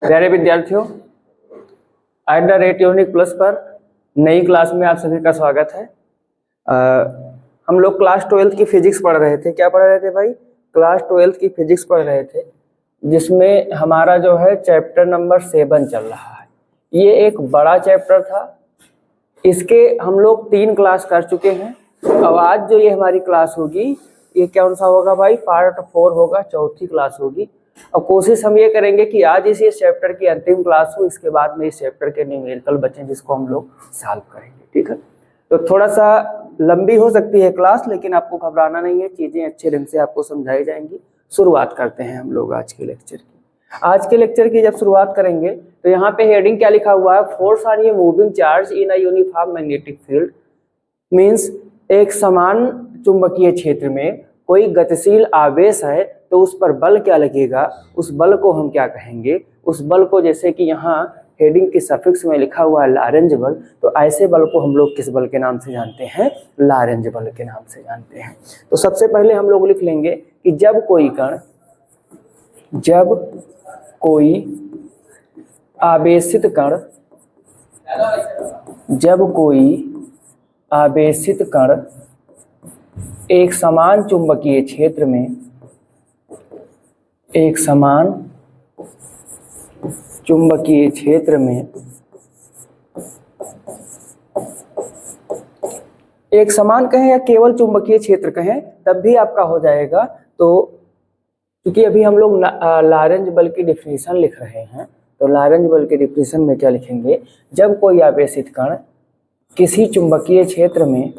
प्यारे विद्यार्थियों, @unique plus पर नई क्लास में आप सभी का स्वागत है। हम लोग क्लास 12 की फिजिक्स पढ़ रहे थे। क्या पढ़ रहे थे भाई? क्लास 12 की फिजिक्स पढ़ रहे थे, जिसमें हमारा जो है चैप्टर नंबर 7 चल रहा है। ये एक बड़ा चैप्टर था। इसके हम लोग 3 क्लास कर चुके हैं। अब आज जो ये हमारी क्लास होगी, ये कौन सा होगा भाई? पार्ट 4 होगा, चौथी क्लास होगी। अब कोशिश हम ये करेंगे कि आज इस चैप्टर की अंतिम क्लास हो, इसके बाद में इस चैप्टर के न्यूमेरिकल बचे जिसको हम लोग सॉल्व करेंगे। ठीक है, तो थोड़ा सा लंबी हो सकती है क्लास, लेकिन आपको घबराना नहीं है, चीजें अच्छे ढंग से आपको समझाई जाएंगी। शुरुआत करते हैं हम लोग आज के लेक्चर की। आज के लेक्चर की जब शुरुआत करेंगे तो यहाँ पे हेडिंग क्या लिखा हुआ है? Force on a moving charge in a uniform magnetic field. Means एक समान चुंबकीय क्षेत्र में कोई गतिशील आवेश है तो उस पर बल क्या लगेगा, उस बल को हम क्या कहेंगे? उस बल को, जैसे कि यहाँ हेडिंग के सफिक्स में लिखा हुआ है लॉरेंज बल, तो ऐसे बल को हम लोग किस बल के नाम से जानते हैं? लॉरेंज बल के नाम से जानते हैं। तो सबसे पहले हम लोग लिख लेंगे कि जब कोई आवेशित कण एक समान चुंबकीय क्षेत्र में एक समान कहें या केवल चुंबकीय क्षेत्र कहें तब भी आपका हो जाएगा। तो क्योंकि अभी हम लोग लॉरेंज बल की डिफिनीशन लिख रहे हैं, तो लॉरेंज बल के डिफिनीशन में क्या लिखेंगे? जब कोई आवेशित कण किसी चुंबकीय क्षेत्र में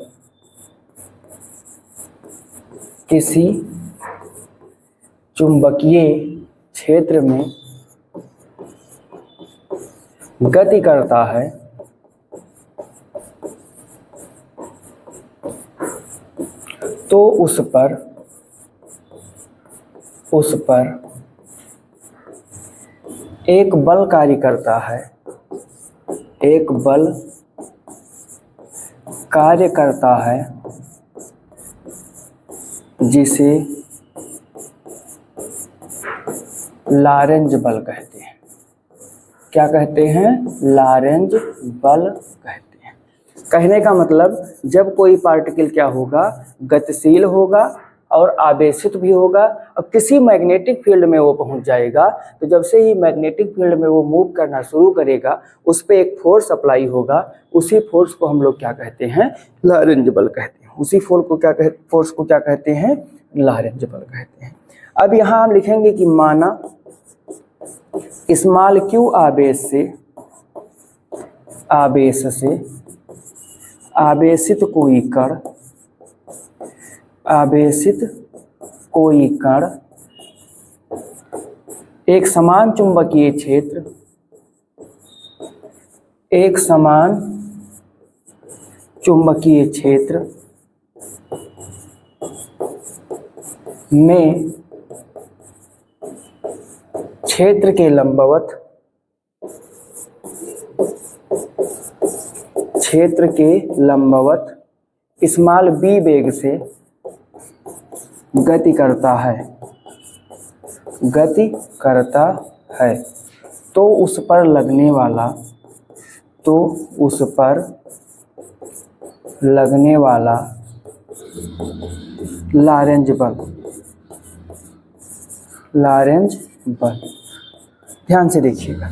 गति करता है तो उस पर एक बल कार्य करता है, जिसे लॉरेंज बल कहते हैं। क्या कहते हैं? लॉरेंज बल कहते हैं। कहने का मतलब, जब कोई पार्टिकल क्या होगा? गतिशील होगा और आवेशित भी होगा। अब किसी मैग्नेटिक फील्ड में वो पहुंच जाएगा, तो जब से ही मैग्नेटिक फील्ड में वो मूव करना शुरू करेगा, उस पे एक फोर्स अप्लाई होगा। उसी फोर्स को हम लोग क्या कहते हैं? लॉरेंज बल कहते हैं। उसी फोर्स को क्या कहते हैं? लॉरेंज बल कहते हैं। अब यहाँ हम लिखेंगे कि माना स्मॉल q आवेश से आवेशित कोई कण एक समान चुंबकीय क्षेत्र में क्षेत्र के लंबवत स्मॉल b वेग से गति करता है तो उस पर लगने वाला लॉरेंज बल। ध्यान से देखिएगा,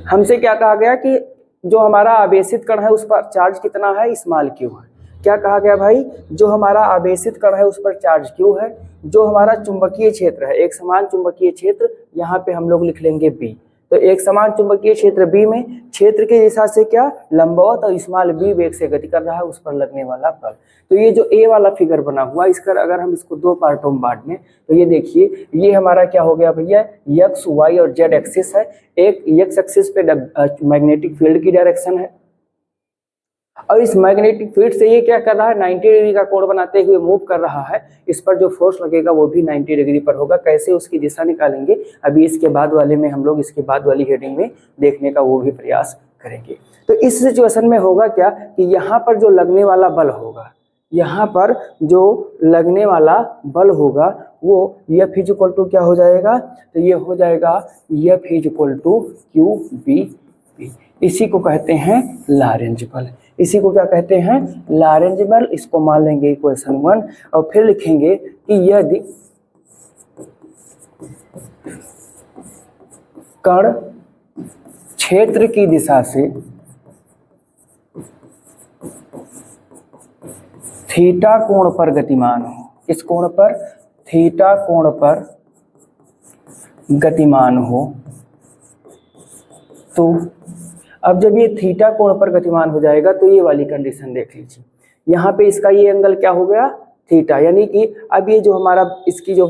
हमसे क्या कहा गया कि जो हमारा आवेशित कण है उस पर चार्ज कितना है? स्मॉल q है। क्या कहा गया भाई? जो हमारा आवेशित कण है उस पर चार्ज q है। जो हमारा चुंबकीय क्षेत्र है, एक समान चुंबकीय क्षेत्र, यहाँ पे हम लोग लिख लेंगे b। तो एक समान चुंबकीय क्षेत्र b में क्षेत्र के दिशा से क्या? लंबवत और स्मॉल b वेग से गति कर रहा है, उस पर लगने वाला बल। तो ये जो a वाला फिगर बना हुआ, इसका अगर हम इसको 2 पार्टों में बांट लें तो ये देखिए, ये हमारा क्या हो गया भैया? x, y और z एक्सिस है। एक x एक्सिस पे मैग्नेटिक फील्ड की डायरेक्शन है, और इस मैग्नेटिक फील्ड से ये क्या कर रहा है? 90 डिग्री का कोण बनाते हुए मूव कर रहा है। इस पर जो फोर्स लगेगा वो भी 90 डिग्री पर होगा। कैसे उसकी दिशा निकालेंगे, अभी इसके बाद वाले में हम लोग इसके बाद वाली हेडिंग में देखने का वो भी प्रयास करेंगे। तो इस सिचुएशन में होगा क्या कि यहाँ पर जो लगने वाला बल होगा, यहाँ पर जो लगने वाला बल होगा वो एफ इज इक्वल टू क्या हो जाएगा, तो ये हो जाएगा F is equal to Q B P. इसी को कहते हैं लैरेंजिबल। इसी को क्या कहते हैं, लैरेंजिबल। इसको मान लेंगे इक्वेशन 1 और फिर लिखेंगे कि यदि कण क्षेत्र की दिशा से थीटा कोण पर गतिमान हो, किस कोण पर, थीटा कोण पर गतिमान हो, तो अब जब ये थीटा कोण पर गतिमान हो जाएगा तो ये वाली कंडीशन देख लीजिए, यहाँ पे इसका ये एंगल क्या हो गया, थीटा, यानी कि अब ये जो हमारा इसकी जो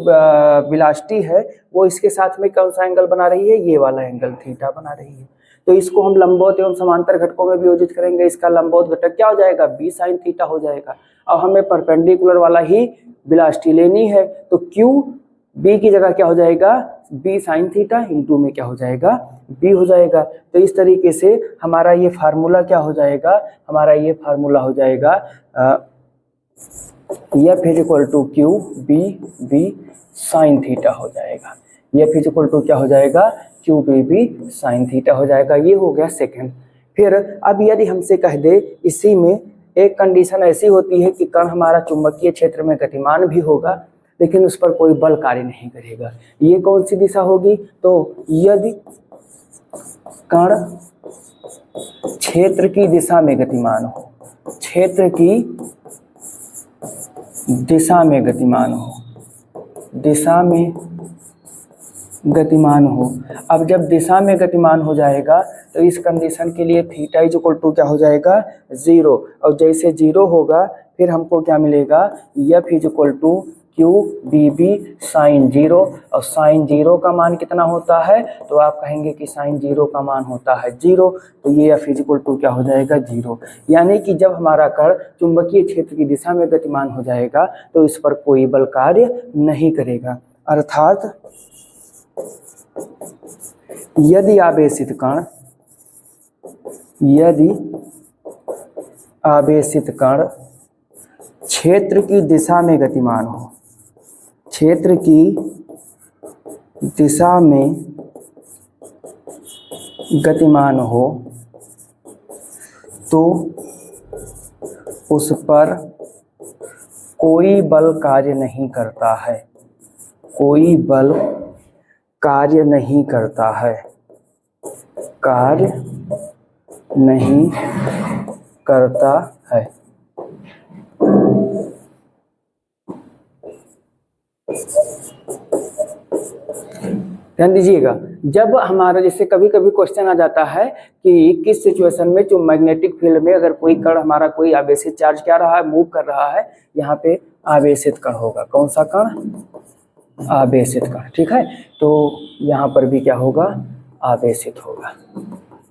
वेलोसिटी है वो इसके साथ में कौन सा एंगल बना रही है, ये वाला एंगल थीटा बना रही है। तो इसको हम लंबवत एवं समांतर घटकों में वियोजित करेंगे, इसका लंबवत घटक क्या हो जाएगा, बी साइन थीटा हो जाएगा। अब हमें परपेंडिकुलर वाला ही वेलोसिटी लेनी है, तो क्यू बी की जगह क्या हो जाएगा, बी साइन थीटा इंटू में क्या हो जाएगा, बी हो जाएगा। तो इस तरीके से हमारा ये फार्मूला क्या हो जाएगा, हमारा ये फार्मूला हो जाएगा F is equal to Q B B sine theta हो जाएगा। एफ इज इक्वल टू क्या हो जाएगा, Q B B sine theta हो जाएगा। ये हो गया सेकंड। फिर अब यदि हमसे कह दे इसी में एक कंडीशन ऐसी होती है कि कण हमारा चुंबकीय क्षेत्र में गतिमान भी होगा लेकिन उस पर कोई बल कार्य नहीं करेगा, ये कौन सी दिशा होगी, तो यदि कण क्षेत्र की दिशा में गतिमान हो, क्षेत्र की दिशा में गतिमान हो, दिशा में गतिमान हो। अब जब दिशा में गतिमान हो जाएगा तो इस कंडीशन के लिए थीटा इज इक्वल टू क्या हो जाएगा, 0, और जैसे 0 होगा फिर हमको क्या मिलेगा, F is equal to Q B B sine 0, और साइन 0 का मान कितना होता है, तो आप कहेंगे कि साइन 0 का मान होता है 0, तो ये एफ इज इक्वल टू क्या हो जाएगा, 0। यानी कि जब हमारा कण चुंबकीय क्षेत्र की दिशा में गतिमान हो जाएगा तो इस पर कोई बल कार्य नहीं करेगा। अर्थात यदि आवेशित कण, यदि आवेशित कण क्षेत्र की दिशा में गतिमान हो, क्षेत्र की दिशा में गतिमान हो, तो उस पर कोई बल कार्य नहीं करता है, कोई बल कार्य नहीं करता है, कार्य नहीं करता है। ध्यान दीजिएगा, जब हमारा जैसे कभी कभी क्वेश्चन आ जाता है कि किस सिचुएशन में जो मैग्नेटिक फील्ड में अगर कोई कण हमारा कोई आवेशित चार्ज क्या रहा है, मूव कर रहा है, यहाँ पे आवेशित कण होगा, कौन सा कण, आवेशित कण, ठीक है। तो यहाँ पर भी क्या होगा, आवेशित होगा,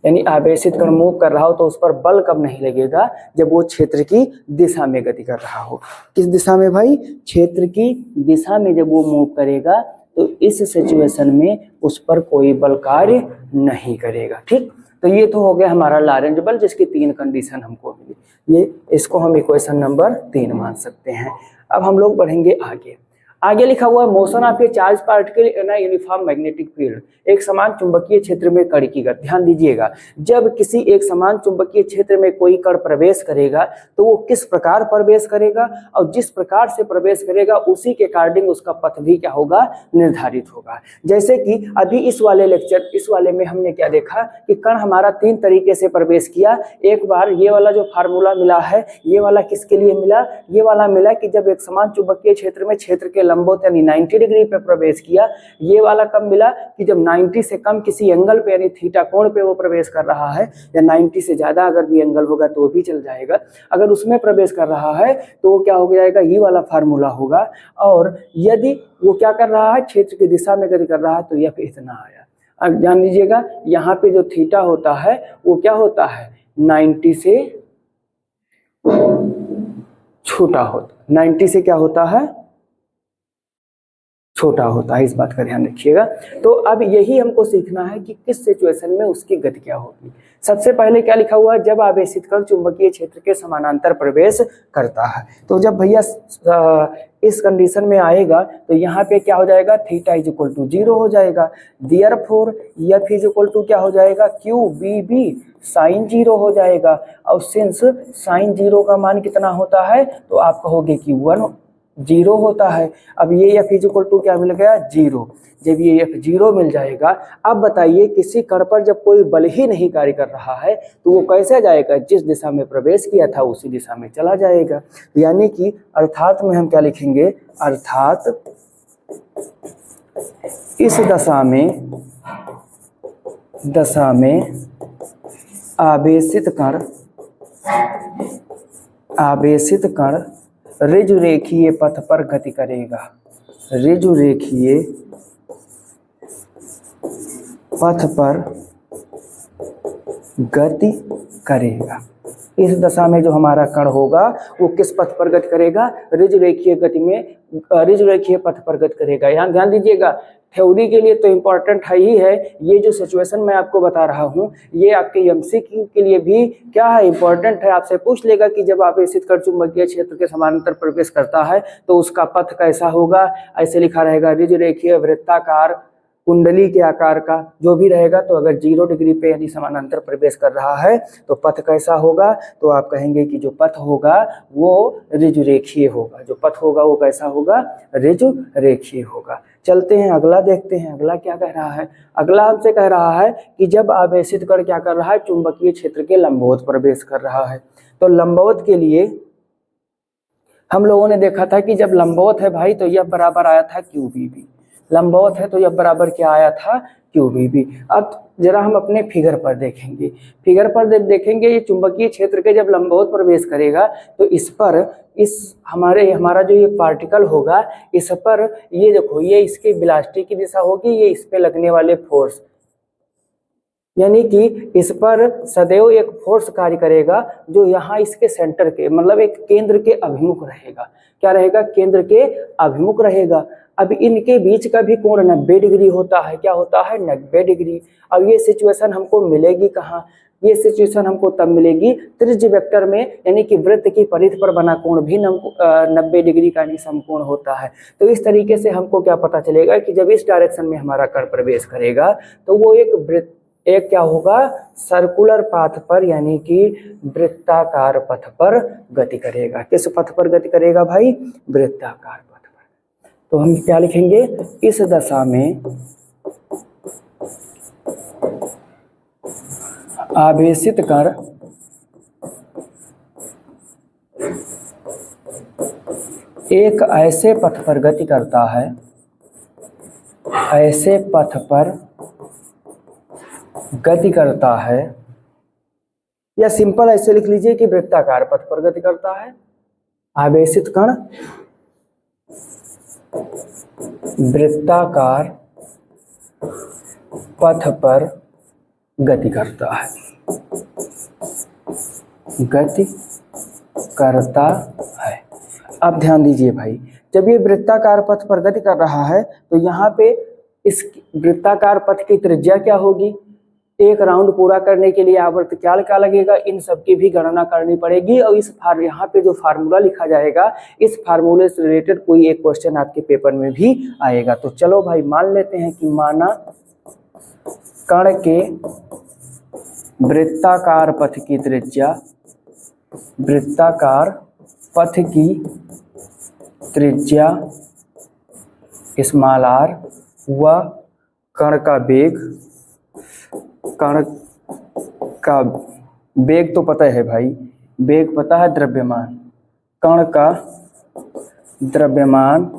यानी आवेशित कण मूव कर रहा हो तो उस पर बल कब नहीं लगेगा, जब वो क्षेत्र की दिशा में गति कर रहा हो। किस दिशा में भाई, क्षेत्र की दिशा में जब वो मूव करेगा तो इस सिचुएशन में उस पर कोई बल कार्य नहीं करेगा, ठीक। तो ये तो हो गया हमारा लैरेंज बल, जिसकी 3 कंडीशन हमको मिली, ये इसको हम इक्वेशन नंबर 3 मान सकते हैं। अब हम लोग बढ़ेंगे आगे। आगे लिखा हुआ है motion of A charge particle in a uniform magnetic field, एक समान चुंबकीय क्षेत्र में कण की गति। ध्यान दीजिएगा, जब किसी एक समान चुंबकीय क्षेत्र में कोई कण प्रवेश करेगा तो वो किस प्रकार प्रवेश करेगा, और जिस प्रकार से प्रवेश करेगा उसी के अकॉर्डिंग उसका पथ भी क्या होगा, निर्धारित होगा। जैसे कि अभी इस वाले लेक्चर, इस वाले में हमने क्या देखा कि कण हमारा 3 तरीके से प्रवेश किया। एक बार ये वाला जो फार्मूला मिला है, ये वाला किसके लिए मिला, ये वाला मिला कि जब एक समान चुंबकीय क्षेत्र में क्षेत्र के लंबवत यानी 90 डिग्री पे प्रवेश किया। ये वाला कब मिला कि जब 90 से कम किसी एंगल पे यानी थीटा कोण पे वो प्रवेश कर रहा है, या 90 से ज्यादा अगर भी एंगल होगा तो भी चल जाएगा, अगर उसमें प्रवेश कर रहा है तो वो क्या हो जाएगा, ये वाला फार्मूला होगा। और यदि वो क्या कर रहा है, क्षेत्र की दिशा में गति कर रहा है, तो यह इतना आया। अब ध्यान दीजिएगा, यहाँ पे जो थीटा होता है वो क्या होता है, 90 से छोटा होता, 90 से क्या होता है, छोटा होता है, इस बात का ध्यान रखिएगा। तो अब यही हमको सीखना है कि किस सिचुएशन में उसकी गति क्या होगी। सबसे पहले क्या लिखा हुआ है, जब आवेशित कण चुंबकीय क्षेत्र के समानांतर प्रवेश करता है। तो जब भैया इस कंडीशन में आएगा तो यहाँ पे क्या हो जाएगा, थीटा इज इक्वल टू 0 हो जाएगा। Therefore F is equal to क्या हो जाएगा, क्यू बी बी साइन 0 हो जाएगा। और सिंस साइन 0 का मान कितना होता है, तो आप कहोगे कि 1 0 होता है। अब ये एफ इज इक्वल टू क्या मिल गया, 0। जब ये एफ 0 मिल जाएगा, अब बताइए किसी कण पर जब कोई बल ही नहीं कार्य कर रहा है तो वो कैसे जाएगा, जिस दिशा में प्रवेश किया था उसी दिशा में चला जाएगा। यानी कि अर्थात में हम क्या लिखेंगे, अर्थात इस दशा में आवेशित कण ऋजुरेखीय पथ पर गति करेगा, ऋजुरेखीय पथ पर गति करेगा। इस दशा में जो हमारा कण होगा वो किस पथ पर गति करेगा, ऋजुरेखीय पथ पर गति करेगा। यहाँ ध्यान दीजिएगा, थ्योरी के लिए तो इम्पोर्टेंट है ही है, ये जो सिचुएशन मैं आपको बता रहा हूँ ये आपके एमसीक्यू के लिए भी क्या है, इम्पोर्टेंट है। आपसे पूछ लेगा कि जब आवेशित कण चुंबकीय क्षेत्र के समानांतर प्रवेश करता है तो उसका पथ कैसा होगा, ऐसे लिखा रहेगा, ऋजुरेखीय वृत्ताकार कुंडली के आकार का जो भी रहेगा। तो अगर 0 डिग्री पे यदि समानांतर प्रवेश कर रहा है तो पथ कैसा होगा, तो आप कहेंगे कि जो पथ होगा वो ऋजुरेखीय होगा, जो पथ होगा वो कैसा होगा, ऋजुरेखीय होगा। चलते हैं अगला देखते हैं, अगला क्या कह रहा है। अगला हमसे कह रहा है कि जब आवेशित कण क्या कर रहा है, चुंबकीय क्षेत्र के लंबवत प्रवेश कर रहा है। तो लंबवत के लिए हम लोगों ने देखा था कि जब लंबवत है भाई तो यह बराबर आया था QBB, लंबवत है तो यह बराबर क्या आया था, QBB। अब जरा हम अपने फिगर पर देखेंगे, फिगर पर जब देखेंगे ये चुंबकीय क्षेत्र के जब लंबवत प्रवेश करेगा तो इस पर हमारा जो ये पार्टिकल होगा इस पर ये देखो, ये इसकी वेलोसिटी की दिशा होगी, ये इस पे लगने वाले फोर्स, यानी कि इस पर सदैव एक फोर्स कार्य करेगा जो यहाँ इसके सेंटर के मतलब एक केंद्र के अभिमुख रहेगा। क्या रहेगा, केंद्र के अभिमुख रहेगा। अब इनके बीच का भी कोण 90 डिग्री होता है, क्या होता है, 90 डिग्री। अब ये सिचुएशन हमको मिलेगी कहाँ, ये सिचुएशन हमको तब मिलेगी त्रिज्य वेक्टर में, यानी कि वृत्त की परिधि पर बना कोण भी 90 डिग्री का समकोण होता है। तो इस तरीके से हमको क्या पता चलेगा कि जब इस डायरेक्शन में हमारा कण प्रवेश करेगा तो वो एक क्या होगा, सर्कुलर पाथ पर यानी कि वृत्ताकार पथ पर गति करेगा। किस पथ पर गति करेगा भाई, वृत्ताकार पथ पर। तो हम क्या लिखेंगे, इस दशा में आवेशित कण एक ऐसे पथ पर गति करता है, ऐसे पथ पर गति करता है, या सिंपल ऐसे लिख लीजिए कि वृत्ताकार पथ पर गति करता है। आवेशित कण वृत्ताकार पथ पर गति करता है, गति करता है। अब ध्यान दीजिए भाई, जब ये वृत्ताकार पथ पर गति कर रहा है तो यहाँ पे इस वृत्ताकार पथ की त्रिज्या क्या होगी, एक राउंड पूरा करने के लिए आवर्त काल क्या लगेगा, इन सब की भी गणना करनी पड़ेगी। और इस यहाँ पे जो फार्मूला लिखा जाएगा, इस फार्मूले से रिलेटेड कोई एक क्वेश्चन आपके पेपर में भी आएगा। तो चलो भाई मान लेते हैं कि माना कण के वृत्ताकार पथ की त्रिज्या, वृत्ताकार पथ की त्रिज्या स्मॉल r व कण का वेग तो पता है भाई, वेग पता है, द्रव्यमान, कण का द्रव्यमान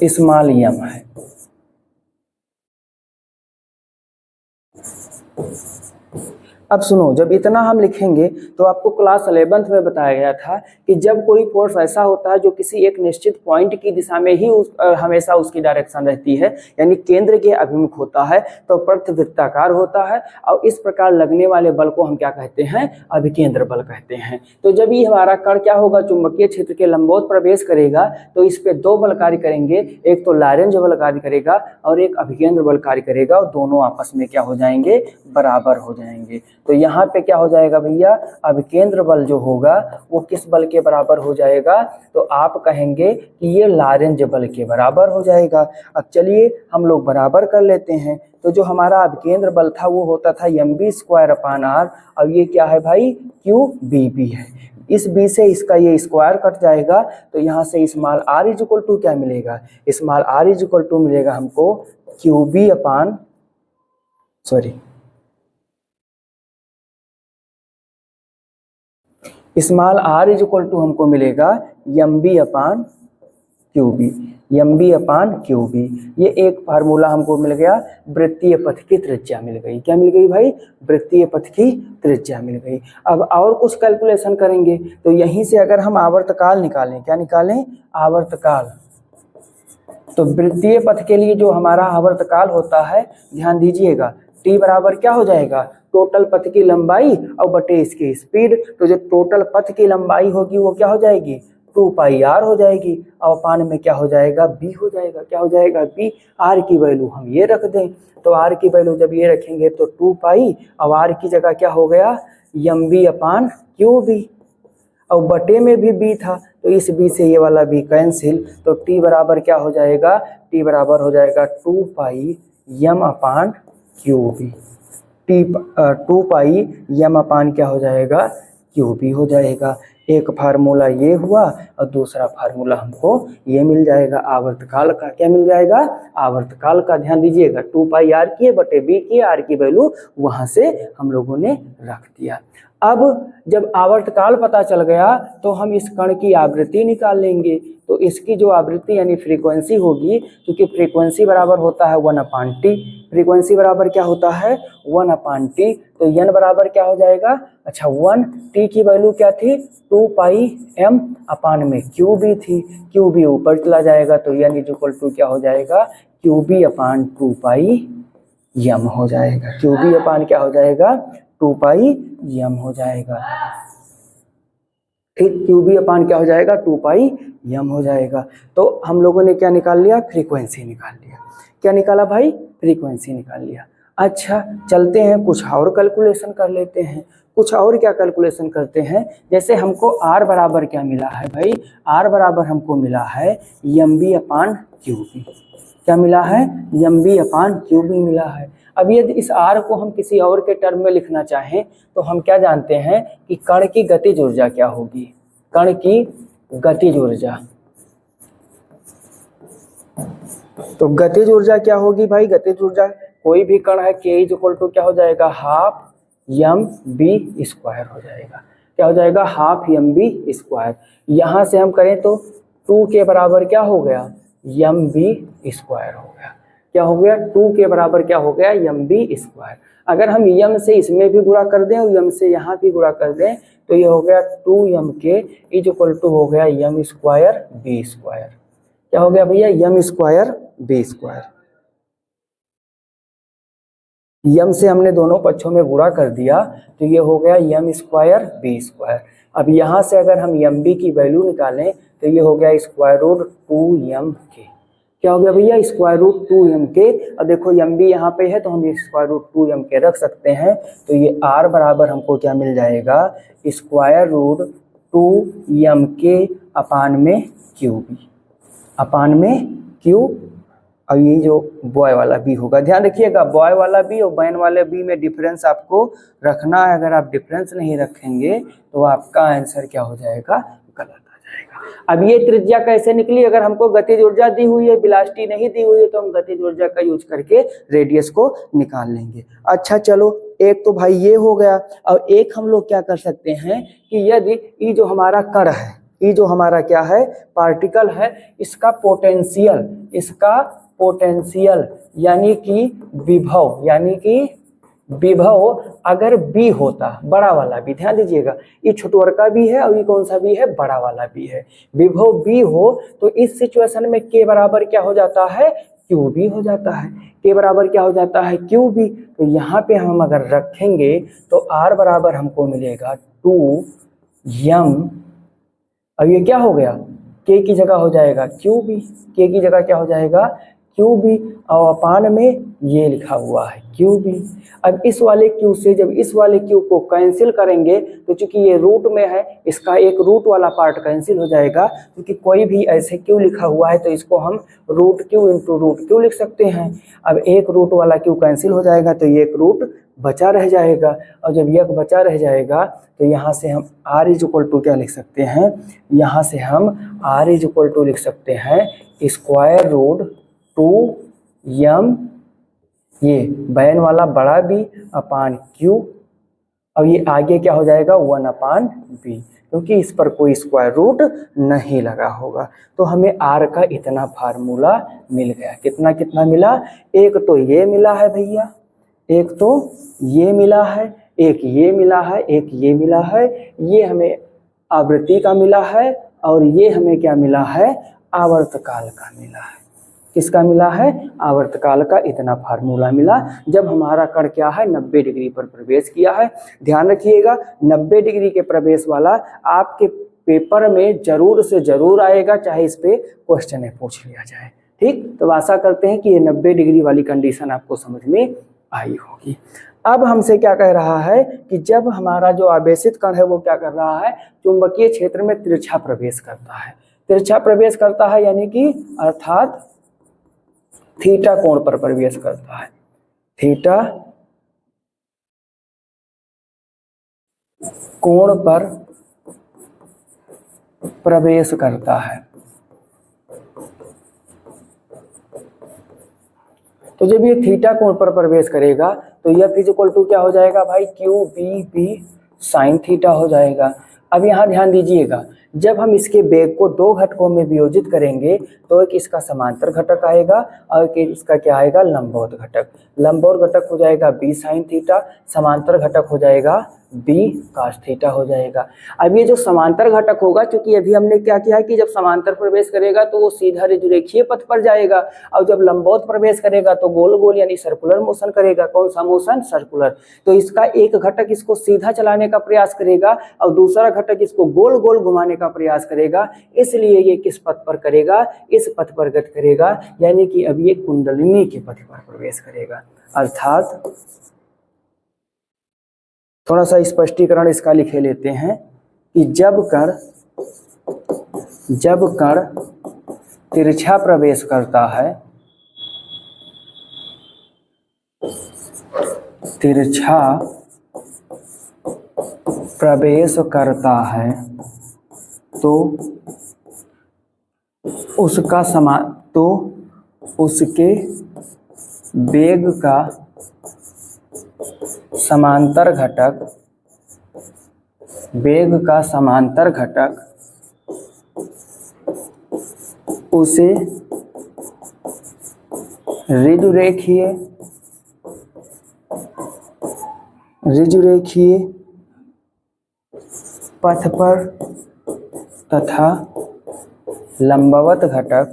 स्मॉल m है। अब सुनो, जब इतना हम लिखेंगे तो आपको क्लास 11th में बताया गया था कि जब कोई फोर्स ऐसा होता है जो किसी एक निश्चित पॉइंट की दिशा में ही हमेशा उसकी डायरेक्शन रहती है, यानी केंद्र के अभिमुख होता है, तो प्रवृत्ताकार होता है, और इस प्रकार लगने वाले बल को हम क्या कहते हैं, अभिकेंद्र बल कहते हैं। तो जब ये हमारा कण क्या होगा, चुंबकीय क्षेत्र के लंबवत प्रवेश करेगा, तो इस पे दो बल कार्य करेंगे, एक तो लैरेंज बल कार्य करेगा और एक अभिकेंद्र बल कार्य करेगा, और दोनों आपस में क्या हो जाएंगे, बराबर हो जाएंगे। तो यहाँ पे क्या हो जाएगा भैया, अभिकेंद्र बल जो होगा वो किस बल के बराबर हो जाएगा, तो आप कहेंगे कि ये लैरेंज बल के बराबर हो जाएगा। अब चलिए हम लोग बराबर कर लेते हैं। तो जो हमारा अभिकेंद्र बल था वो होता था mv²/r, और ये क्या है भाई, QBB है। इस b से इसका ये स्क्वायर कट जाएगा, तो यहाँ से स्मॉल r इक्वल टू क्या मिलेगा, स्मॉल r इक्वल टू मिलेगा हमको QB upon small r equal to हमको मिलेगा mb अपान QB। ये एक फार्मूला हमको मिल गया, वृत्तीय पथ की त्रिज्या मिल गई। क्या मिल गई भाई, वृत्तीय पथ की त्रिज्या मिल गई। अब और कुछ कैलकुलेशन करेंगे, तो यहीं से अगर हम आवर्तकाल निकालें, क्या निकालें, आवर्तकाल, तो वृत्तीय पथ के लिए जो हमारा आवर्तकाल होता है, ध्यान दीजिएगा, t बराबर क्या हो जाएगा, टोटल पथ की लंबाई और बटे इसकी स्पीड। तो जो टोटल पथ की लंबाई होगी वो क्या हो जाएगी, 2πr हो जाएगी, और अपान में क्या हो जाएगा, b हो जाएगा। क्या हो जाएगा, b। r की वैल्यू हम ये रख दें, तो r की वैल्यू जब ये रखेंगे तो 2π, अब r की जगह क्या हो गया, mb अपान QB, और बटे में भी b था, तो इस b से ये वाला b कैंसिल, तो t बराबर क्या हो जाएगा, t बराबर हो जाएगा 2πm अपान QB। 2πm अपान क्या हो जाएगा, QB हो जाएगा। एक फार्मूला ये हुआ और दूसरा फार्मूला हमको ये मिल जाएगा आवर्तकाल का। क्या मिल जाएगा, आवर्तकाल का। ध्यान दीजिएगा, 2πr की बटे b की, r की वैल्यू वहां से हम लोगों ने रख दिया। अब जब आवर्तकाल पता चल गया तो हम इस कण की आवृत्ति निकाल लेंगे। तो इसकी जो आवृत्ति यानी फ्रीक्वेंसी होगी, क्योंकि फ्रीक्वेंसी बराबर होता है 1/t, फ्रीक्वेंसी बराबर क्या होता है, 1/t, तो n बराबर क्या हो जाएगा, अच्छा 1, t की वैल्यू क्या थी, 2πm अपान में QB थी, QB ऊपर चला जाएगा, तो n इक्वल टू क्या हो जाएगा, QB अपान 2πm हो जाएगा। QB अपान क्या हो जाएगा, 2πm हो जाएगा। ठीक, QB अपान क्या हो जाएगा, 2πm हो जाएगा। तो हम लोगों ने क्या निकाल लिया, फ्रीक्वेंसी निकाल लिया। क्या निकाला भाई, फ्रीक्वेंसी निकाल लिया। अच्छा चलते हैं कुछ और कैलकुलेशन कर लेते हैं। कुछ और क्या कैलकुलेशन करते हैं, जैसे हमको r बराबर क्या मिला है भाई, r बराबर हमको मिला है mb अपान QB। क्या मिला है, mb अपान QB मिला है। अब यदि इस r को हम किसी और के टर्म में लिखना चाहें तो हम क्या जानते हैं कि कण की गतिज ऊर्जा क्या होगी, कण की गतिज ऊर्जा। तो गतिज ऊर्जा क्या होगी भाई, गतिज ऊर्जा कोई भी कण है k इक्वल टू क्या हो जाएगा, हाफ mv² हो जाएगा। क्या हो जाएगा, हाफ mv²। यहाँ से हम करें तो 2 के बराबर क्या हो गया, mv² हो गया। क्या हो गया, 2 के बराबर क्या हो गया, mv²। अगर हम m से इसमें भी गुणा कर दें और m से यहाँ भी गुणा कर दें तो ये हो गया 2mk इक्वल टू हो गया m²v²। क्या हो गया भैया, m²v²। m से हमने दोनों पक्षों में गुणा कर दिया तो ये हो गया m²v²। अब यहाँ से अगर हम mb की वैल्यू निकालें तो ये हो गया √2mk। क्या हो गया भैया, √2mk। और देखो mb यहाँ पे है तो हम √2mk रख सकते हैं। तो ये r बराबर हमको क्या मिल जाएगा, √2mk अपान में QB, अपान में Q। और ये जो बॉय वाला b होगा, ध्यान रखिएगा बॉय वाला b और मैन वाले b में डिफरेंस आपको रखना है। अगर आप डिफरेंस नहीं रखेंगे तो आपका आंसर क्या हो जाएगा, गलत आ जाएगा। अब ये त्रिज्या कैसे निकली, अगर हमको गतिज ऊर्जा दी हुई है, वेलोसिटी नहीं दी हुई है, तो हम गतिज ऊर्जा का यूज करके रेडियस को निकाल लेंगे। अच्छा चलो, एक तो भाई ये हो गया। और एक हम लोग क्या कर सकते हैं कि यदि ये जो हमारा कण है, ये जो हमारा क्या है, पार्टिकल है, इसका पोटेंशियल यानी कि विभव, यानी कि विभव अगर बी होता, बड़ा वाला बी, ध्यान दीजिएगा ये छोटवरका बी है और ये कौन सा बी है, बड़ा वाला बी है, विभव बी हो तो इस सिचुएशन में के बराबर क्या हो जाता है, क्यू बी हो जाता है, के बराबर क्या हो जाता है, क्यू बी। तो यहाँ पे हम अगर रखेंगे तो आर बराबर हमको मिलेगा 2m, अब ये क्या हो गया, के की जगह हो जाएगा क्यू बी, के की जगह क्या हो जाएगा, क्यू बी, और अपान में ये लिखा हुआ है क्यू बी। अब इस वाले क्यू से जब इस वाले क्यू को कैंसिल करेंगे तो चूंकि ये रूट में है, इसका एक रूट वाला पार्ट कैंसिल हो जाएगा, क्योंकि कोई भी ऐसे क्यू लिखा हुआ है तो इसको हम root Q into root Q लिख सकते हैं। अब एक रूट वाला क्यू कैंसिल हो जाएगा तो ये एक रूट बचा रह जाएगा, और जब यह बचा रह जाएगा तो यहाँ से हम r इज इक्वल टू क्या लिख सकते हैं, यहाँ से हम r इज इक्वल टू लिख सकते हैं स्क्वायर रूट 2m, ये बैन वाला बड़ा बी अपान क्यू, और ये आगे क्या हो जाएगा 1 अपान बी, क्योंकि इस पर कोई स्क्वायर रूट नहीं लगा होगा। तो हमें r का इतना फार्मूला मिल गया। कितना कितना मिला, एक तो ये मिला है भैया, एक तो ये मिला है, एक ये मिला है, एक ये मिला है, ये हमें आवृत्ति का मिला है, और ये हमें क्या मिला है, आवर्तकाल का मिला है। किसका मिला है, आवर्तकाल का इतना फार्मूला मिला जब हमारा कण क्या है 90 डिग्री पर प्रवेश किया है। ध्यान रखिएगा 90 डिग्री के प्रवेश वाला आपके पेपर में जरूर से जरूर आएगा, चाहे इस पे क्वेश्चन पूछ लिया जाए। ठीक, तो आशा करते हैं कि ये 90 डिग्री वाली कंडीशन आपको समझ में आई होगी। अब हमसे क्या कह रहा है कि जब हमारा जो आवेशित कण है वो क्या कर रहा है, चुंबकीय क्षेत्र में तिरछा प्रवेश करता है, तिरछा प्रवेश करता है यानी कि अर्थात थीटा कोण पर प्रवेश करता है, थीटा कोण पर प्रवेश करता है। तो जब ये थीटा कोण पर प्रवेश करेगा तो यह इज इक्वल टू क्या हो जाएगा भाई, Q B B sine theta हो जाएगा। अब यहाँ ध्यान दीजिएगा, जब हम इसके वेग को दो घटकों में वियोजित करेंगे तो एक इसका समांतर घटक आएगा और एक इसका क्या आएगा, लंबवत घटक। लंबवत घटक हो जाएगा बी साइन थीटा, समांतर घटक हो जाएगा बी कास थीटा हो जाएगा। अब ये जो समांतर घटक होगा, क्योंकि अभी हमने क्या किया है कि जब समांतर प्रवेश करेगा तो वो सीधा रेखीय पथ पर जाएगा, और जब लंबवत प्रवेश करेगा तो गोल गोल यानी सर्कुलर मोशन करेगा। कौन सा मोशन, सर्कुलर। तो इसका एक घटक इसको सीधा चलाने का प्रयास करेगा और दूसरा घटक इसको गोल गोल घुमाने का प्रयास करेगा। इसलिए ये किस पथ पर करेगा, इस पथ पर गति करेगा, यानी कि अब ये कुंडलिनी के पथ पर प्रवेश करेगा। अर्थात थोड़ा सा स्पष्टीकरण इसका लिखे लेते हैं कि जब कण तिरछा प्रवेश करता है, तिरछा प्रवेश करता है तो उसके वेग का समांतर घटक उसे ऋजुरेखीय पथ पर तथा लंबवत घटक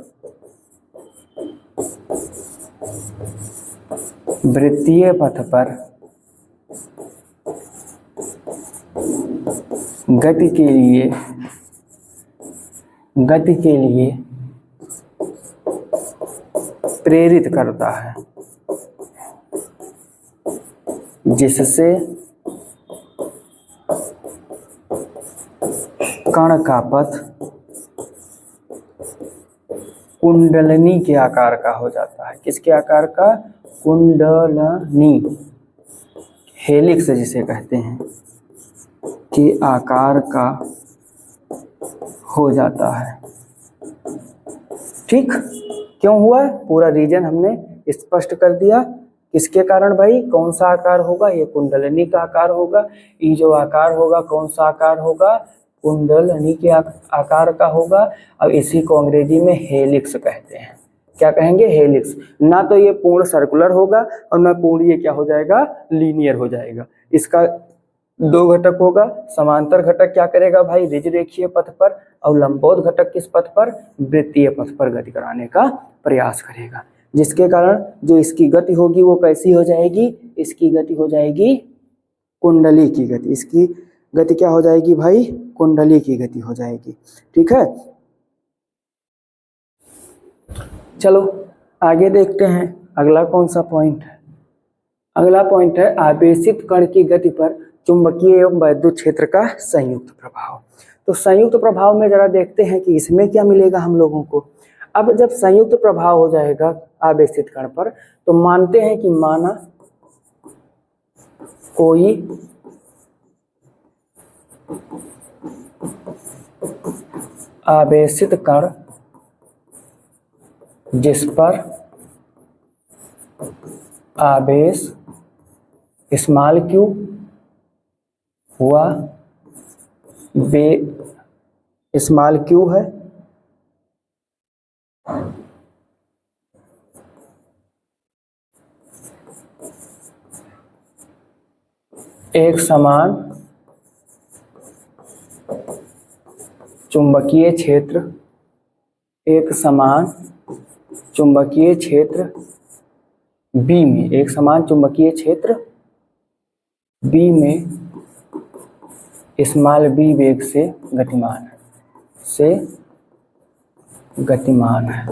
वृत्तीय पथ पर गति के लिए प्रेरित करता है, जिससे कण का पथ कुंडलनी के आकार का हो जाता है। किसके आकार का, कुंडलनी, हेलिक्स जिसे कहते हैं, के आकार का हो जाता है। ठीक, क्यों हुआ, पूरा रीजन हमने स्पष्ट कर दिया। किसके कारण भाई, कौन सा आकार होगा, ये कुंडलनी का आकार होगा। ये जो आकार होगा कौन सा आकार होगा, कुंडलनी के आकार का होगा, और इसी को अंग्रेजी में हेलिक्स कहते हैं। क्या कहेंगे, हेलिक्स। ना तो ये पूर्ण सर्कुलर होगा और ना पूर्ण ये क्या हो जाएगा, लीनियर हो जाएगा। इसका दो घटक होगा, समांतर घटक क्या करेगा भाई, रिज रेखीय पथ पर, और लंबवत घटक किस पथ पर, वृत्तीय पथ पर गति कराने का प्रयास करेगा, जिसके कारण जो इसकी गति होगी वो कैसी हो जाएगी, इसकी गति हो जाएगी कुंडली की गति। इसकी गति क्या हो जाएगी भाई, कुंडली की गति हो जाएगी। ठीक है, चलो आगे देखते हैं अगला कौन सा पॉइंट है। अगला पॉइंट है आवेशित कण की गति पर चुंबकीय एवं वैद्युत क्षेत्र का संयुक्त प्रभाव। तो संयुक्त प्रभाव में जरा देखते हैं कि इसमें क्या मिलेगा हम लोगों को। अब जब संयुक्त प्रभाव हो जाएगा आवेशित कण पर, तो मानते हैं कि माना कोई आवेशित कण जिस पर आवेश स्मॉल q हुआ स्मॉल q है, एक समान चुंबकीय क्षेत्र, एक समान चुंबकीय क्षेत्र B में, एक समान चुंबकीय क्षेत्र B में स्मॉल b वेग से गतिमान है,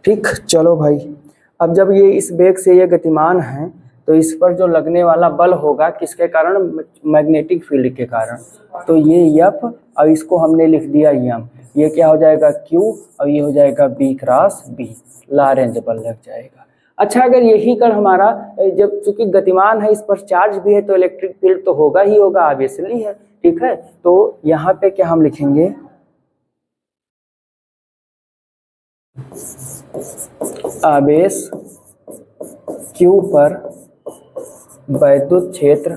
ठीक। चलो भाई, अब जब ये इस वेग से ये गतिमान है तो इस पर जो लगने वाला बल होगा किसके कारण, मैग्नेटिक फील्ड के कारण। तो ये F और इसको हमने लिख दिया M, ये क्या हो जाएगा Q और ये हो जाएगा B क्रॉस B, लॉरेंज बल लग जाएगा। अच्छा, अगर यही कण हमारा जब चूंकि गतिमान है, इस पर चार्ज भी है, तो इलेक्ट्रिक फील्ड तो होगा ही होगा, ऑब्वियसली है। ठीक है, तो यहाँ पे क्या हम लिखेंगे, आवेश Q पर वैद्युत क्षेत्र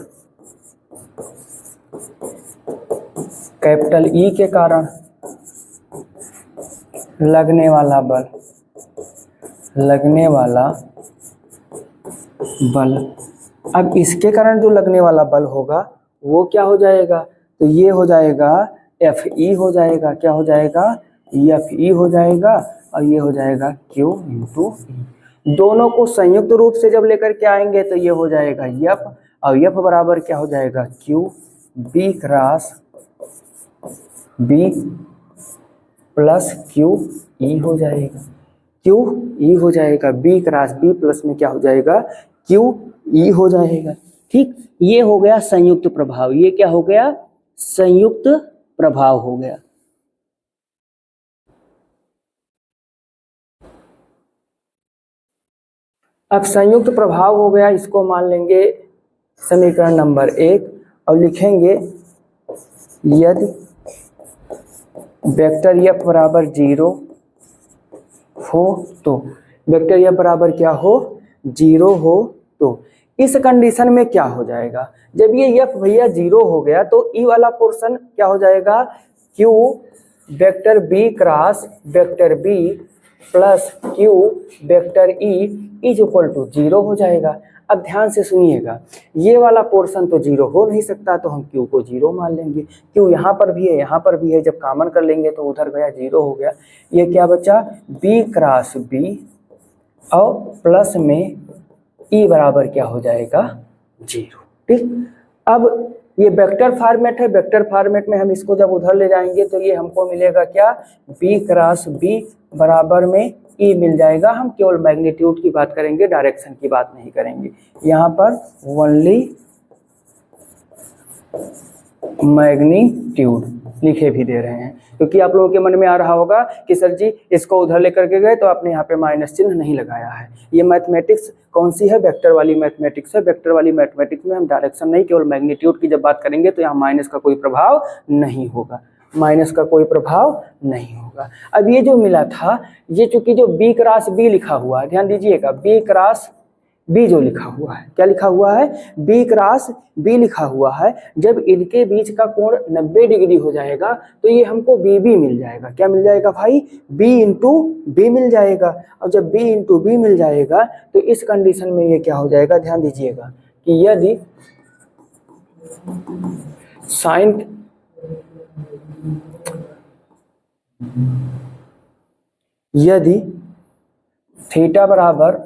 कैपिटल E के कारण लगने वाला बल। अब इसके कारण जो लगने वाला बल होगा वो क्या हो जाएगा, तो ये हो जाएगा Fe हो जाएगा, क्या हो जाएगा, Fe हो जाएगा, और ये हो जाएगा Q इंटू E। दोनों को संयुक्त रूप से जब लेकर के आएंगे तो ये हो जाएगा F, और F बराबर क्या हो जाएगा, Q B cross B plus Q E हो जाएगा, Q E हो जाएगा, B क्रॉस B प्लस में क्या हो जाएगा, Q E हो जाएगा। ठीक, ये हो गया संयुक्त प्रभाव। ये क्या हो गया, संयुक्त प्रभाव हो गया। अब संयुक्त प्रभाव हो गया, इसको मान लेंगे समीकरण नंबर 1 और लिखेंगे यदि वेक्टर F बराबर 0 हो तो, वेक्टर F बराबर क्या हो, 0 हो तो इस कंडीशन में क्या हो जाएगा, जब ये F भैया 0 हो गया तो E वाला पोर्शन क्या हो जाएगा, Q vector B cross vector B plus Q vector E is equal to 0 हो जाएगा। अब ध्यान से सुनिएगा, ये वाला पोर्शन तो 0 हो नहीं सकता, तो हम Q को 0 मान लेंगे। Q यहाँ पर भी है, यहाँ पर भी है, जब कॉमन कर लेंगे तो उधर गया 0 हो गया। ये क्या बचा, B क्रॉस B और प्लस में E बराबर क्या हो जाएगा, 0। ठीक, अब ये वेक्टर फॉर्मेट है, वेक्टर फॉर्मेट में हम इसको जब उधर ले जाएंगे तो ये हमको मिलेगा क्या, B क्रॉस B बराबर में E मिल जाएगा। हम केवल मैग्नीट्यूड की बात करेंगे, डायरेक्शन की बात नहीं करेंगे। यहाँ पर ओनली मैग्नीट्यूड लिखे भी दे रहे हैं, क्योंकि आप लोगों के मन में आ रहा होगा कि सर जी इसको उधर लेकर के गए तो आपने यहाँ पे माइनस चिन्ह नहीं लगाया है। ये मैथमेटिक्स कौन सी है, वेक्टर वाली मैथमेटिक्स है। वेक्टर वाली मैथमेटिक्स में हम डायरेक्शन नहीं, केवल मैग्नीट्यूड की जब बात करेंगे तो यहाँ माइनस का कोई प्रभाव नहीं होगा, माइनस का कोई प्रभाव नहीं होगा। अब ये जो मिला था, ये चूंकि जो B क्रॉस B लिखा हुआ है, ध्यान दीजिएगा, B क्रॉस बी जो लिखा हुआ है, क्या लिखा हुआ है, बी क्रॉस बी लिखा हुआ है। जब इनके बीच का कोण 90 डिग्री हो जाएगा तो ये हमको बी बी मिल जाएगा। क्या मिल जाएगा भाई, बी इंटू बी मिल जाएगा। और जब बी इंटू बी मिल जाएगा तो इस कंडीशन में ये क्या हो जाएगा, ध्यान दीजिएगा कि यदि साइन यदि थीटा बराबर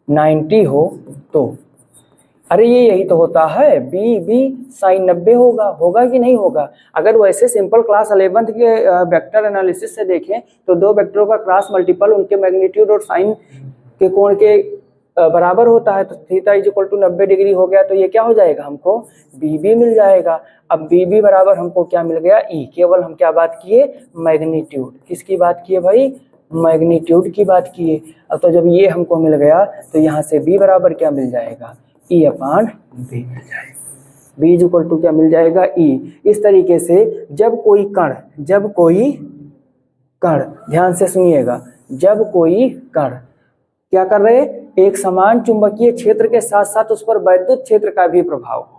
90 हो तो, अरे ये यही तो होता है, बी बी साइन 90 होगा, होगा कि नहीं होगा। अगर वैसे सिंपल क्लास 11th के वेक्टर एनालिसिस से देखें तो दो वेक्टरों का क्रॉस मल्टीपल उनके मैग्नीट्यूड और साइन के कोण के बराबर होता है, तो theta is equal to 90 degree हो गया तो ये क्या हो जाएगा, हमको बी बी मिल जाएगा। अब बी बी बराबर हमको क्या मिल गया, ई। केवल हम क्या बात किए, मैग्नीट्यूड। किसकी बात किए भाई, मैग्नीट्यूड की बात किए। अब तो जब ये हमको मिल गया तो यहाँ से बी बराबर क्या मिल जाएगा, ई अपान बी मिल जाएगा। बी इज इक्वल टू क्या मिल जाएगा, ई। इस तरीके से जब कोई कण ध्यान से सुनिएगा, जब कोई कण क्या कर रहे, एक समान चुंबकीय क्षेत्र के साथ साथ उस पर वैद्युत क्षेत्र का भी प्रभाव हो,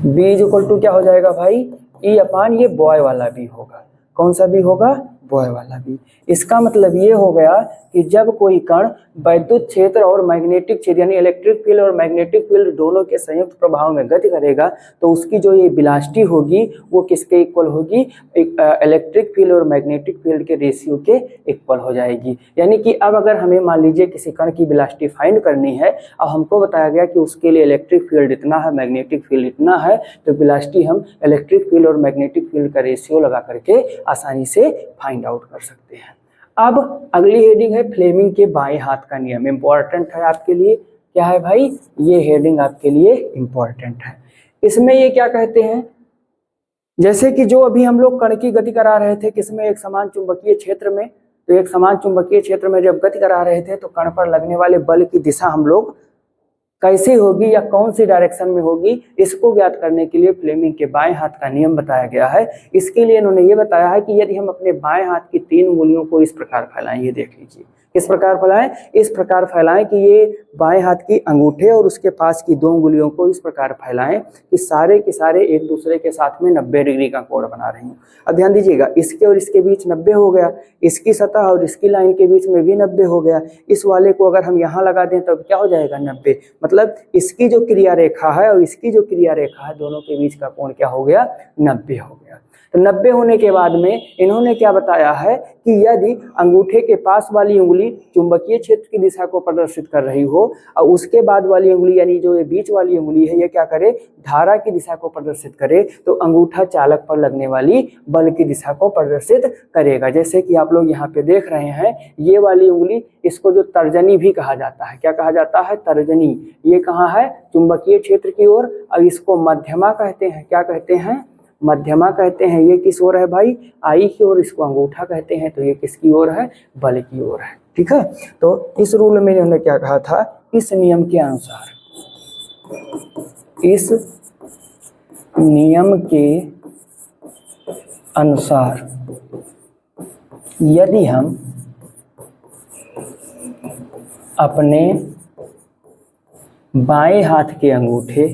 बी इज इक्वल टू क्या हो जाएगा भाई, ई अपान ये बॉय वाला बी होगा। कौन सा बी होगा, बॉय वाला बी। इसका मतलब ये हो गया कि जब कोई कण वैद्युत क्षेत्र और मैग्नेटिक क्षेत्र यानी इलेक्ट्रिक फील्ड और मैग्नेटिक फील्ड दोनों के संयुक्त प्रभाव में गति करेगा तो उसकी जो ये वेलोसिटी होगी वो किसके इक्वल होगी, इलेक्ट्रिक फील्ड और मैग्नेटिक फील्ड के रेशियो के इक्वल हो जाएगी। यानी कि अब अगर हमें मान लीजिए किसी कण की वेलोसिटी फाइंड करनी है और हमको बताया गया कि उसके लिए इलेक्ट्रिक फील्ड इतना है, मैग्नेटिक फील्ड इतना है, तो वेलोसिटी हम इलेक्ट्रिक फील्ड और मैग्नेटिक फील्ड का रेशियो लगा करके आसानी से फाइंड आउट कर सकते हैं। अब अगली हेडिंग है फ्लेमिंग के बाएं हाथ का नियम। इंपॉर्टेंट है आपके लिए, क्या है भाई, ये हेडिंग आपके लिए इंपॉर्टेंट है। इसमें ये क्या कहते हैं, जैसे कि जो अभी हम लोग कण की गति करा रहे थे किसमें, एक समान चुंबकीय क्षेत्र में, तो एक समान चुंबकीय क्षेत्र में जब गति करा रहे थे तो कण पर लगने वाले बल की दिशा हम लोग कैसे होगी या कौन सी डायरेक्शन में होगी, इसको ज्ञात करने के लिए फ्लेमिंग के बाएं हाथ का नियम बताया गया है। इसके लिए इन्होंने ये बताया है कि यदि हम अपने बाएं हाथ की 3 उंगलियों को इस प्रकार फैलाएं, ये देख लीजिए किस प्रकार फैलाएं, इस प्रकार फैलाएं कि ये बाएं हाथ की अंगूठे और उसके पास की 2 उंगलियों को इस प्रकार फैलाएं कि सारे के सारे एक दूसरे के साथ में 90 डिग्री का कोण बना रही हूँ। अब ध्यान दीजिएगा, इसके और इसके बीच 90 हो गया, इसकी सतह और इसकी लाइन के बीच में भी 90 हो गया। इस वाले को अगर हम यहाँ लगा दें तब क्या हो जाएगा 90, मतलब इसकी जो क्रिया रेखा है और इसकी जो क्रिया रेखा है दोनों के बीच का कोण क्या हो गया, 90 हो गया। तो 90 होने के बाद में इन्होंने क्या बताया है कि यदि अंगूठे के पास वाली उंगली चुंबकीय क्षेत्र की दिशा को प्रदर्शित कर रही हो और उसके बाद वाली उंगली यानी जो ये बीच वाली उंगली है ये क्या करे, धारा की दिशा को प्रदर्शित करे, तो अंगूठा चालक पर लगने वाली बल की दिशा को प्रदर्शित करेगा। जैसे कि आप लोग यहाँ पे देख रहे हैं, ये वाली उंगली, इसको जो तर्जनी भी कहा जाता है, क्या कहा जाता है, तर्जनी। ये कहाँ है, चुंबकीय क्षेत्र की ओर। अब इसको मध्यमा कहते हैं, क्या कहते हैं, मध्यमा कहते हैं। ये किस ओर है भाई, आई की ओर। इसको अंगूठा कहते हैं, तो ये किसकी ओर है, बल की ओर है। ठीक है, तो इस रूल में इन्होंने क्या कहा था, इस नियम के अनुसार, इस नियम के अनुसार यदि हम अपने बाएं हाथ के अंगूठे,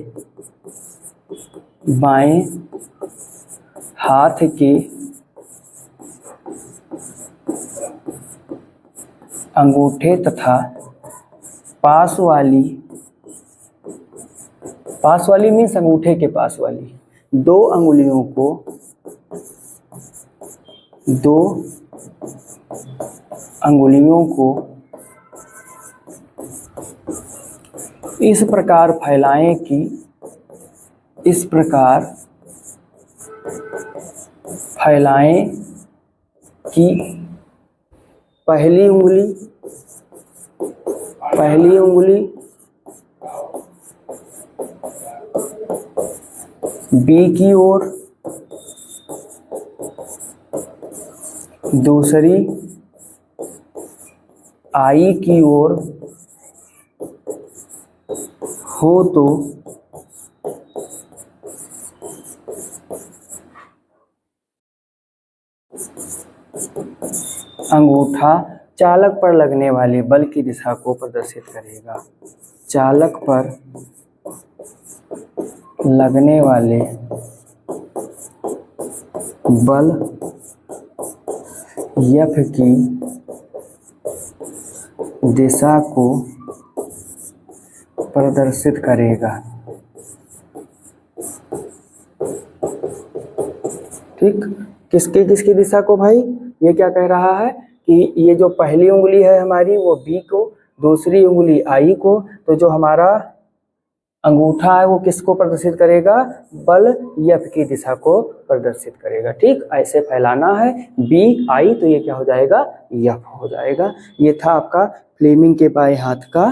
बाएं हाथ के अंगूठे तथा पास वाली मीन्स अंगूठे के पास वाली 2 अंगुलियों को, 2 अंगुलियों को इस प्रकार फैलाएं कि, इस प्रकार फैलाएं कि पहली उंगली बी की ओर, दूसरी आई की ओर हो तो अंगूठा चालक पर लगने वाले बल की दिशा को प्रदर्शित करेगा। चालक पर लगने वाले बल F की दिशा को प्रदर्शित करेगा। ठीक, किसकी किसकी दिशा को भाई? ये क्या कह रहा है कि ये जो पहली उंगली है हमारी वो B को, दूसरी उंगली I को, तो जो हमारा अंगूठा है वो किसको प्रदर्शित करेगा? बल F की दिशा को प्रदर्शित करेगा। ठीक, ऐसे फैलाना है B I, तो ये क्या हो जाएगा? F हो जाएगा। ये था आपका फ्लेमिंग के बाएं हाथ का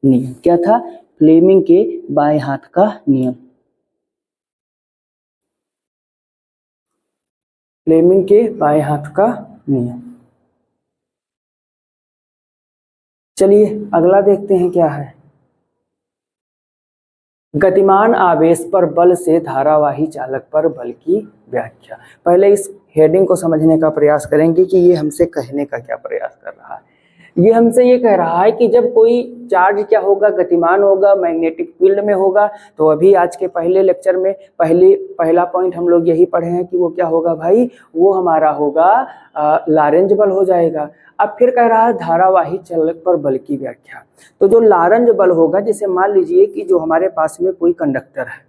नियम। क्या था? फ्लेमिंग के बाएं हाथ का नियम। फ्लेमिंग के बाएं हाथ का नियम। चलिए अगला देखते हैं क्या है। गतिमान आवेश पर बल से धारावाही चालक पर बल की व्याख्या। पहले इस हेडिंग को समझने का प्रयास करेंगे कि ये हमसे कहने का क्या प्रयास कर रहा है। ये हमसे ये कह रहा है कि जब कोई चार्ज क्या होगा? गतिमान होगा, मैग्नेटिक फील्ड में होगा। तो अभी आज के पहले लेक्चर में पहला पॉइंट हम लोग यही पढ़े हैं कि वो क्या होगा भाई? वो हमारा होगा लॉरेंज बल हो जाएगा। अब फिर कह रहा है धारावाही चालक पर बल की व्याख्या। तो जो लॉरेंज बल होगा, जैसे मान लीजिए कि जो हमारे पास में कोई कंडक्टर है,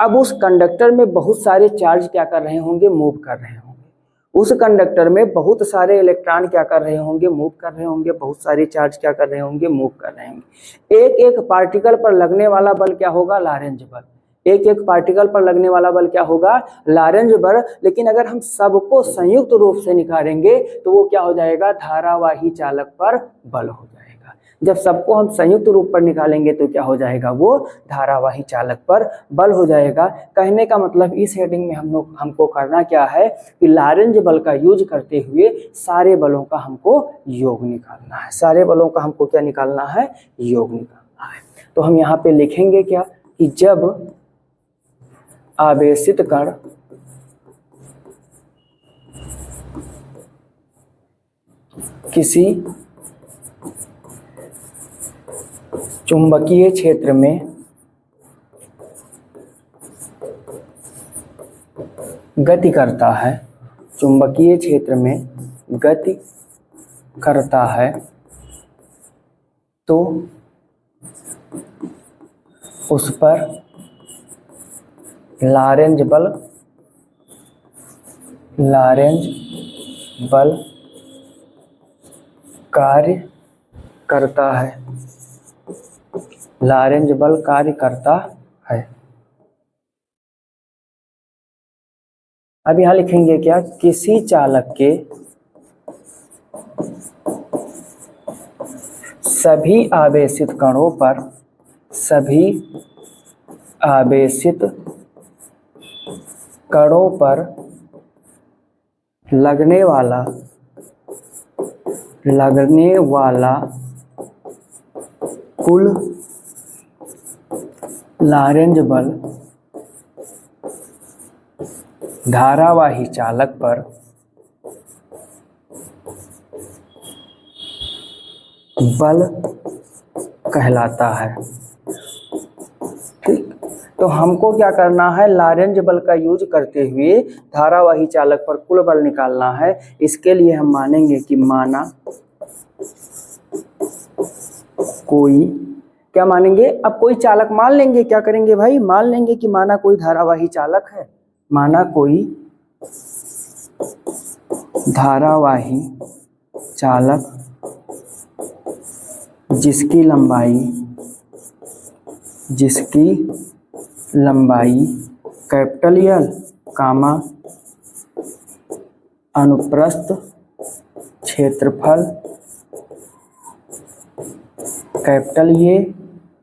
अब उस कंडक्टर में बहुत सारे चार्ज क्या कर रहे होंगे? मूव कर रहे होंगे। उस कंडक्टर में बहुत सारे इलेक्ट्रॉन क्या कर रहे होंगे? मूव कर रहे होंगे। बहुत सारे चार्ज क्या कर रहे होंगे? मूव कर रहे होंगे। एक एक पार्टिकल पर लगने वाला बल क्या होगा? लॉरेंज बल। एक एक पार्टिकल पर लगने वाला बल क्या होगा? लॉरेंज बल। लेकिन अगर हम सबको संयुक्त रूप से निकालेंगे तो वो क्या हो जाएगा? धारावाही चालक पर बल हो जाएगा। जब सबको हम संयुक्त रूप पर निकालेंगे तो क्या हो जाएगा? वो धारावाही चालक पर बल हो जाएगा। कहने का मतलब इस हेडिंग में हमको करना क्या है कि लॉरेंज बल का यूज करते हुए सारे बलों का हमको योग निकालना है। सारे बलों का हमको क्या निकालना है? योग निकालना है। तो हम यहाँ पे लिखेंगे क्या कि जब आवेशित कण किसी चुंबकीय क्षेत्र में गति करता है, चुंबकीय क्षेत्र में गति करता है, तो उस पर लॉरेंज बल कार्य करता है। लॉरेंज बल कार्य करता है। अब यहां लिखेंगे क्या? किसी चालक के सभी आवेशित कणों पर, सभी आवेशित कणों पर लगने वाला कुल लॉरेंज बल धारावाही चालक पर बल कहलाता है। ठीक, तो हमको क्या करना है? लॉरेंज बल का यूज करते हुए धारावाही चालक पर कुल बल निकालना है। इसके लिए हम मानेंगे कि माना कोई, क्या मानेंगे? अब कोई चालक मान लेंगे। क्या करेंगे भाई? मान लेंगे कि माना कोई धारावाही चालक है। माना कोई धारावाही चालक जिसकी लंबाई कैपिटल एल कामा अनुप्रस्थ क्षेत्रफल कैपिटल ए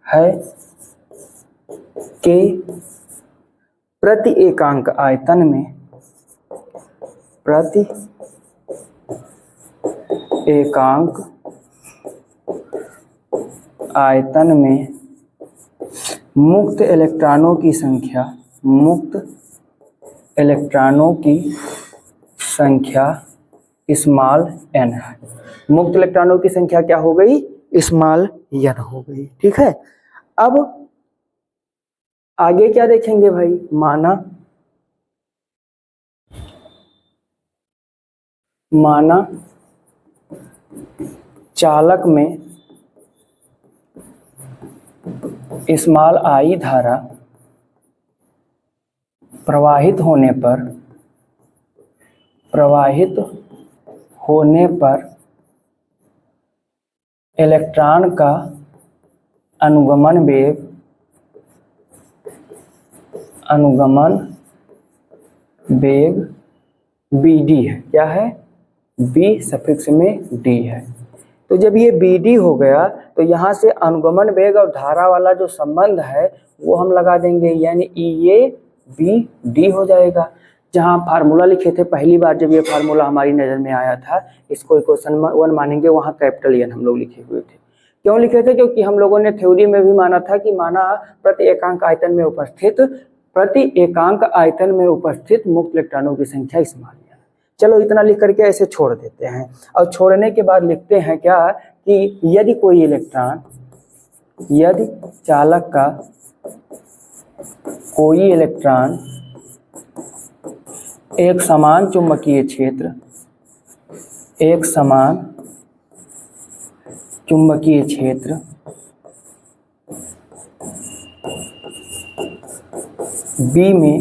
है के प्रति एकांक आयतन में, प्रति एकांक आयतन में मुक्त इलेक्ट्रॉनों की संख्या स्मॉल n है। मुक्त इलेक्ट्रॉनों की संख्या क्या हो गई, स्मॉल n हो गई। ठीक है, अब आगे क्या देखेंगे भाई, माना चालक में स्मॉल आई धारा प्रवाहित होने पर इलेक्ट्रॉन का अनुगमन वेग BD है। क्या है, B सफिक्स में D है। तो जब ये BD हो गया तो यहाँ से अनुगमन वेग और धारा वाला जो संबंध है वो हम लगा देंगे, यानी EA/BD हो जाएगा। जहाँ फार्मूला लिखे थे पहली बार जब ये फार्मूला हमारी नज़र में आया था, इसको इक्वेशन 1 मानेंगे, वहाँ कैपिटल N हम लोग लिखे हुए थे। क्यों लिखे थे, क्योंकि हम लोगों ने थ्योरी में भी माना था कि माना प्रति एकांक आयतन में उपस्थित मुक्त इलेक्ट्रॉनों की संख्या स्मॉल n। चलो इतना लिख करके ऐसे छोड़ देते हैं, और छोड़ने के बाद लिखते हैं क्या कि यदि चालक का कोई इलेक्ट्रॉन एक समान चुंबकीय क्षेत्र B में,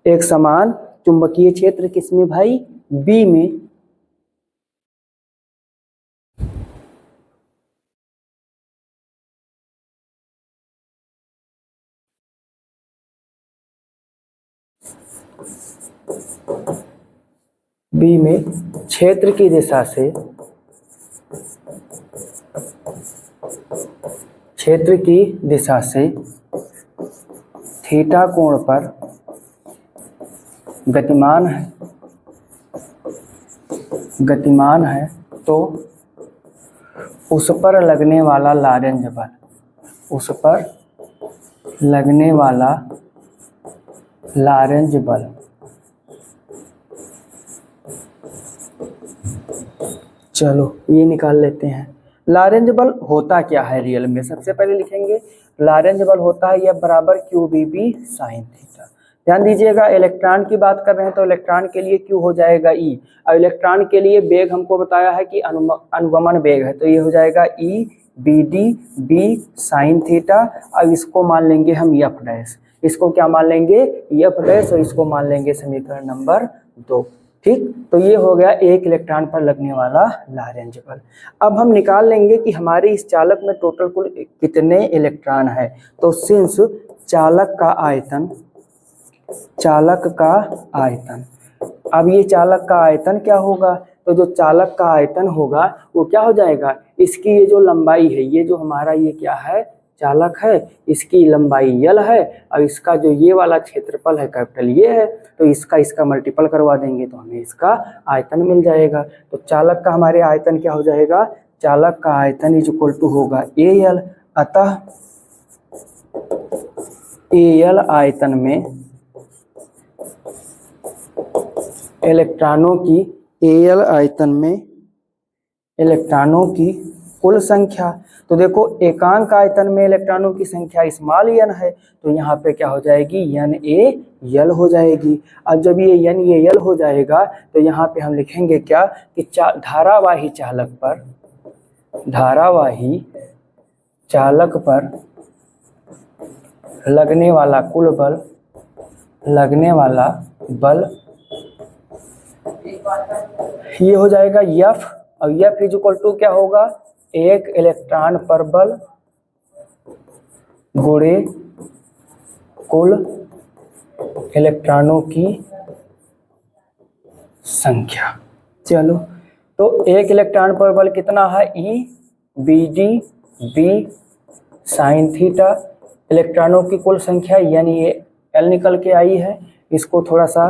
एक समान चुंबकीय क्षेत्र किसमें भाई, B में, क्षेत्र की दिशा से थीटा कोण पर गतिमान है तो उस पर लगने वाला लारेंज बल चलो ये निकाल लेते हैं। लारेंज बल होता क्या है रियल में, सबसे पहले लिखेंगे लारेंज बल होता है यह बराबर QBB sin थीटा। ध्यान दीजिएगा, इलेक्ट्रॉन की बात कर रहे हैं तो इलेक्ट्रॉन के लिए Q हो जाएगा E, और इलेक्ट्रॉन के लिए वेग हमको बताया है कि अनुगमन वेग है, तो ये हो जाएगा EBD sin थीटा। अब इसको मान लेंगे हम F डैश, इसको क्या मान लेंगे F डैश, और इसको मान लेंगे समीकरण नंबर 2। ठीक, तो ये हो गया एक इलेक्ट्रॉन पर लगने वाला लारेंज बल। अब हम निकाल लेंगे कि हमारे इस चालक में टोटल कुल कितने इलेक्ट्रॉन है। तो सिंस चालक का आयतन, अब ये चालक का आयतन क्या होगा, तो जो चालक का आयतन होगा वो क्या हो जाएगा, इसकी ये जो लंबाई है, ये जो हमारा ये क्या है चालक है, इसकी लंबाई L है, और इसका जो ये वाला क्षेत्रफल है कैपिटल ये है, तो इसका मल्टीपल करवा देंगे तो हमें इसका आयतन मिल जाएगा। तो चालक का हमारे आयतन क्या हो जाएगा, चालक का आयतन इज इक्वल टू होगा AL। अतः AL आयतन में इलेक्ट्रॉनों की कुल संख्या, तो देखो एकांक आयतन में इलेक्ट्रॉनों की संख्या स्मॉल n है, तो यहाँ पे क्या हो जाएगी NaL हो जाएगी। अब जब ये NaL हो जाएगा तो यहाँ पे हम लिखेंगे क्या कि धारावाही चालक पर लगने वाला कुल बल ये हो जाएगा F, और F इज इक्वल टू क्या होगा, एक इलेक्ट्रॉन पर बल गुणे कुल इलेक्ट्रॉनों की संख्या। चलो, तो एक इलेक्ट्रॉन पर बल कितना है EBD sin थीटा, इलेक्ट्रॉनों की कुल संख्या यानी ये L निकल के आई है, इसको थोड़ा सा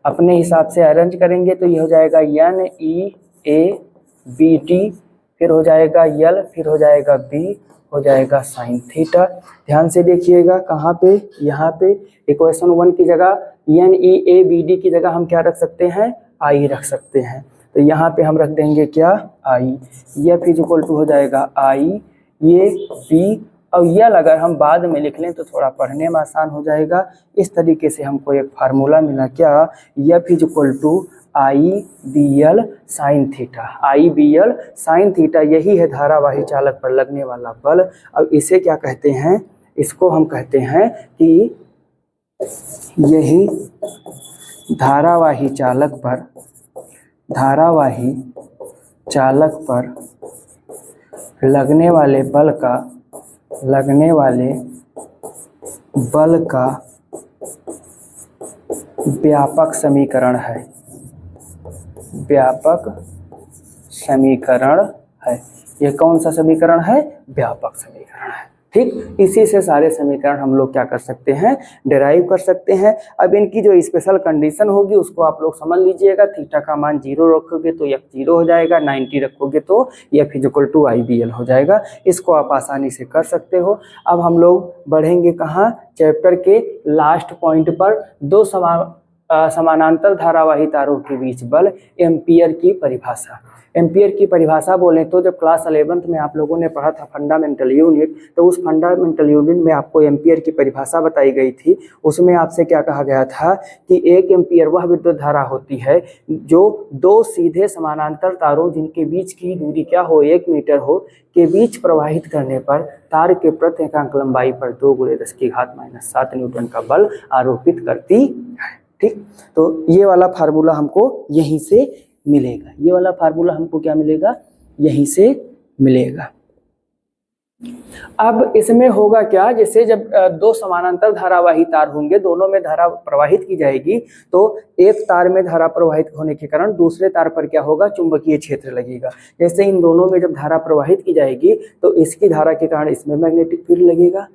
अपने हिसाब से अरेंज करेंगे तो ये हो जाएगा NEABD, फिर हो जाएगा L, फिर हो जाएगा B, हो जाएगा साइन थीटा। ध्यान से देखिएगा कहाँ पे, यहाँ पे इक्वेशन 1 की जगह NEABD की जगह हम क्या रख सकते हैं, आई रख सकते हैं। तो यहाँ पे हम रख देंगे क्या, आई। एफ इज इक्वल टू हो जाएगा आई, ये बी, और यल अगर हम बाद में लिख लें तो थोड़ा पढ़ने में आसान हो जाएगा। इस तरीके से हमको एक फार्मूला मिला क्या, F is equal to I B L sine theta. I B L sine theta यही है धारावाही चालक पर लगने वाला बल। अब इसे क्या कहते हैं, इसको हम कहते हैं कि यही धारावाही चालक पर लगने वाले बल का व्यापक समीकरण है, ये कौन सा समीकरण है, व्यापक समीकरण है। ठीक, इसी से सारे समीकरण हम लोग क्या कर सकते हैं, डिराइव कर सकते हैं। अब इनकी जो स्पेशल कंडीशन होगी उसको आप लोग समझ लीजिएगा। थीटा का मान 0 रखोगे तो एफ 0 हो जाएगा, 90 रखोगे तो F is equal to I B L हो जाएगा। इसको आप आसानी से कर सकते हो। अब हम लोग बढ़ेंगे कहाँ, चैप्टर के लास्ट पॉइंट पर। दो समानांतर धारावाही तारों के बीच बल, एम्पियर की परिभाषा। एम्पियर की परिभाषा बोले तो जब क्लास 11th में आप लोगों ने पढ़ा था फंडामेंटल यूनिट, तो उस फंडामेंटल यूनिट में आपको एम्पियर की परिभाषा बताई गई थी। उसमें आपसे क्या कहा गया था कि 1 एम्पियर वह विद्युत धारा होती है जो दो सीधे समानांतर तारों जिनके बीच की दूरी क्या हो, 1 मीटर हो, के बीच प्रवाहित करने पर तार के प्रति एकांक लंबाई पर 2 × 10⁻⁷ न्यूटन का बल आरोपित करती है। ठीक, तो ये वाला फार्मूला हमको यहीं से मिलेगा। ये वाला फार्मूला हमको क्या मिलेगा, यहीं से मिलेगा। अब इसमें होगा क्या, जैसे जब दो समानांतर धारावाही तार होंगे, दोनों में धारा प्रवाहित की जाएगी, तो एक तार में धारा प्रवाहित होने के कारण दूसरे तार पर क्या होगा, चुंबकीय क्षेत्र लगेगा। जैसे इन दोनों में जब धारा प्रवाहित की जाएगी तो इसकी धारा के कारण इसमें मैग्नेटिक फील्ड लगेगा,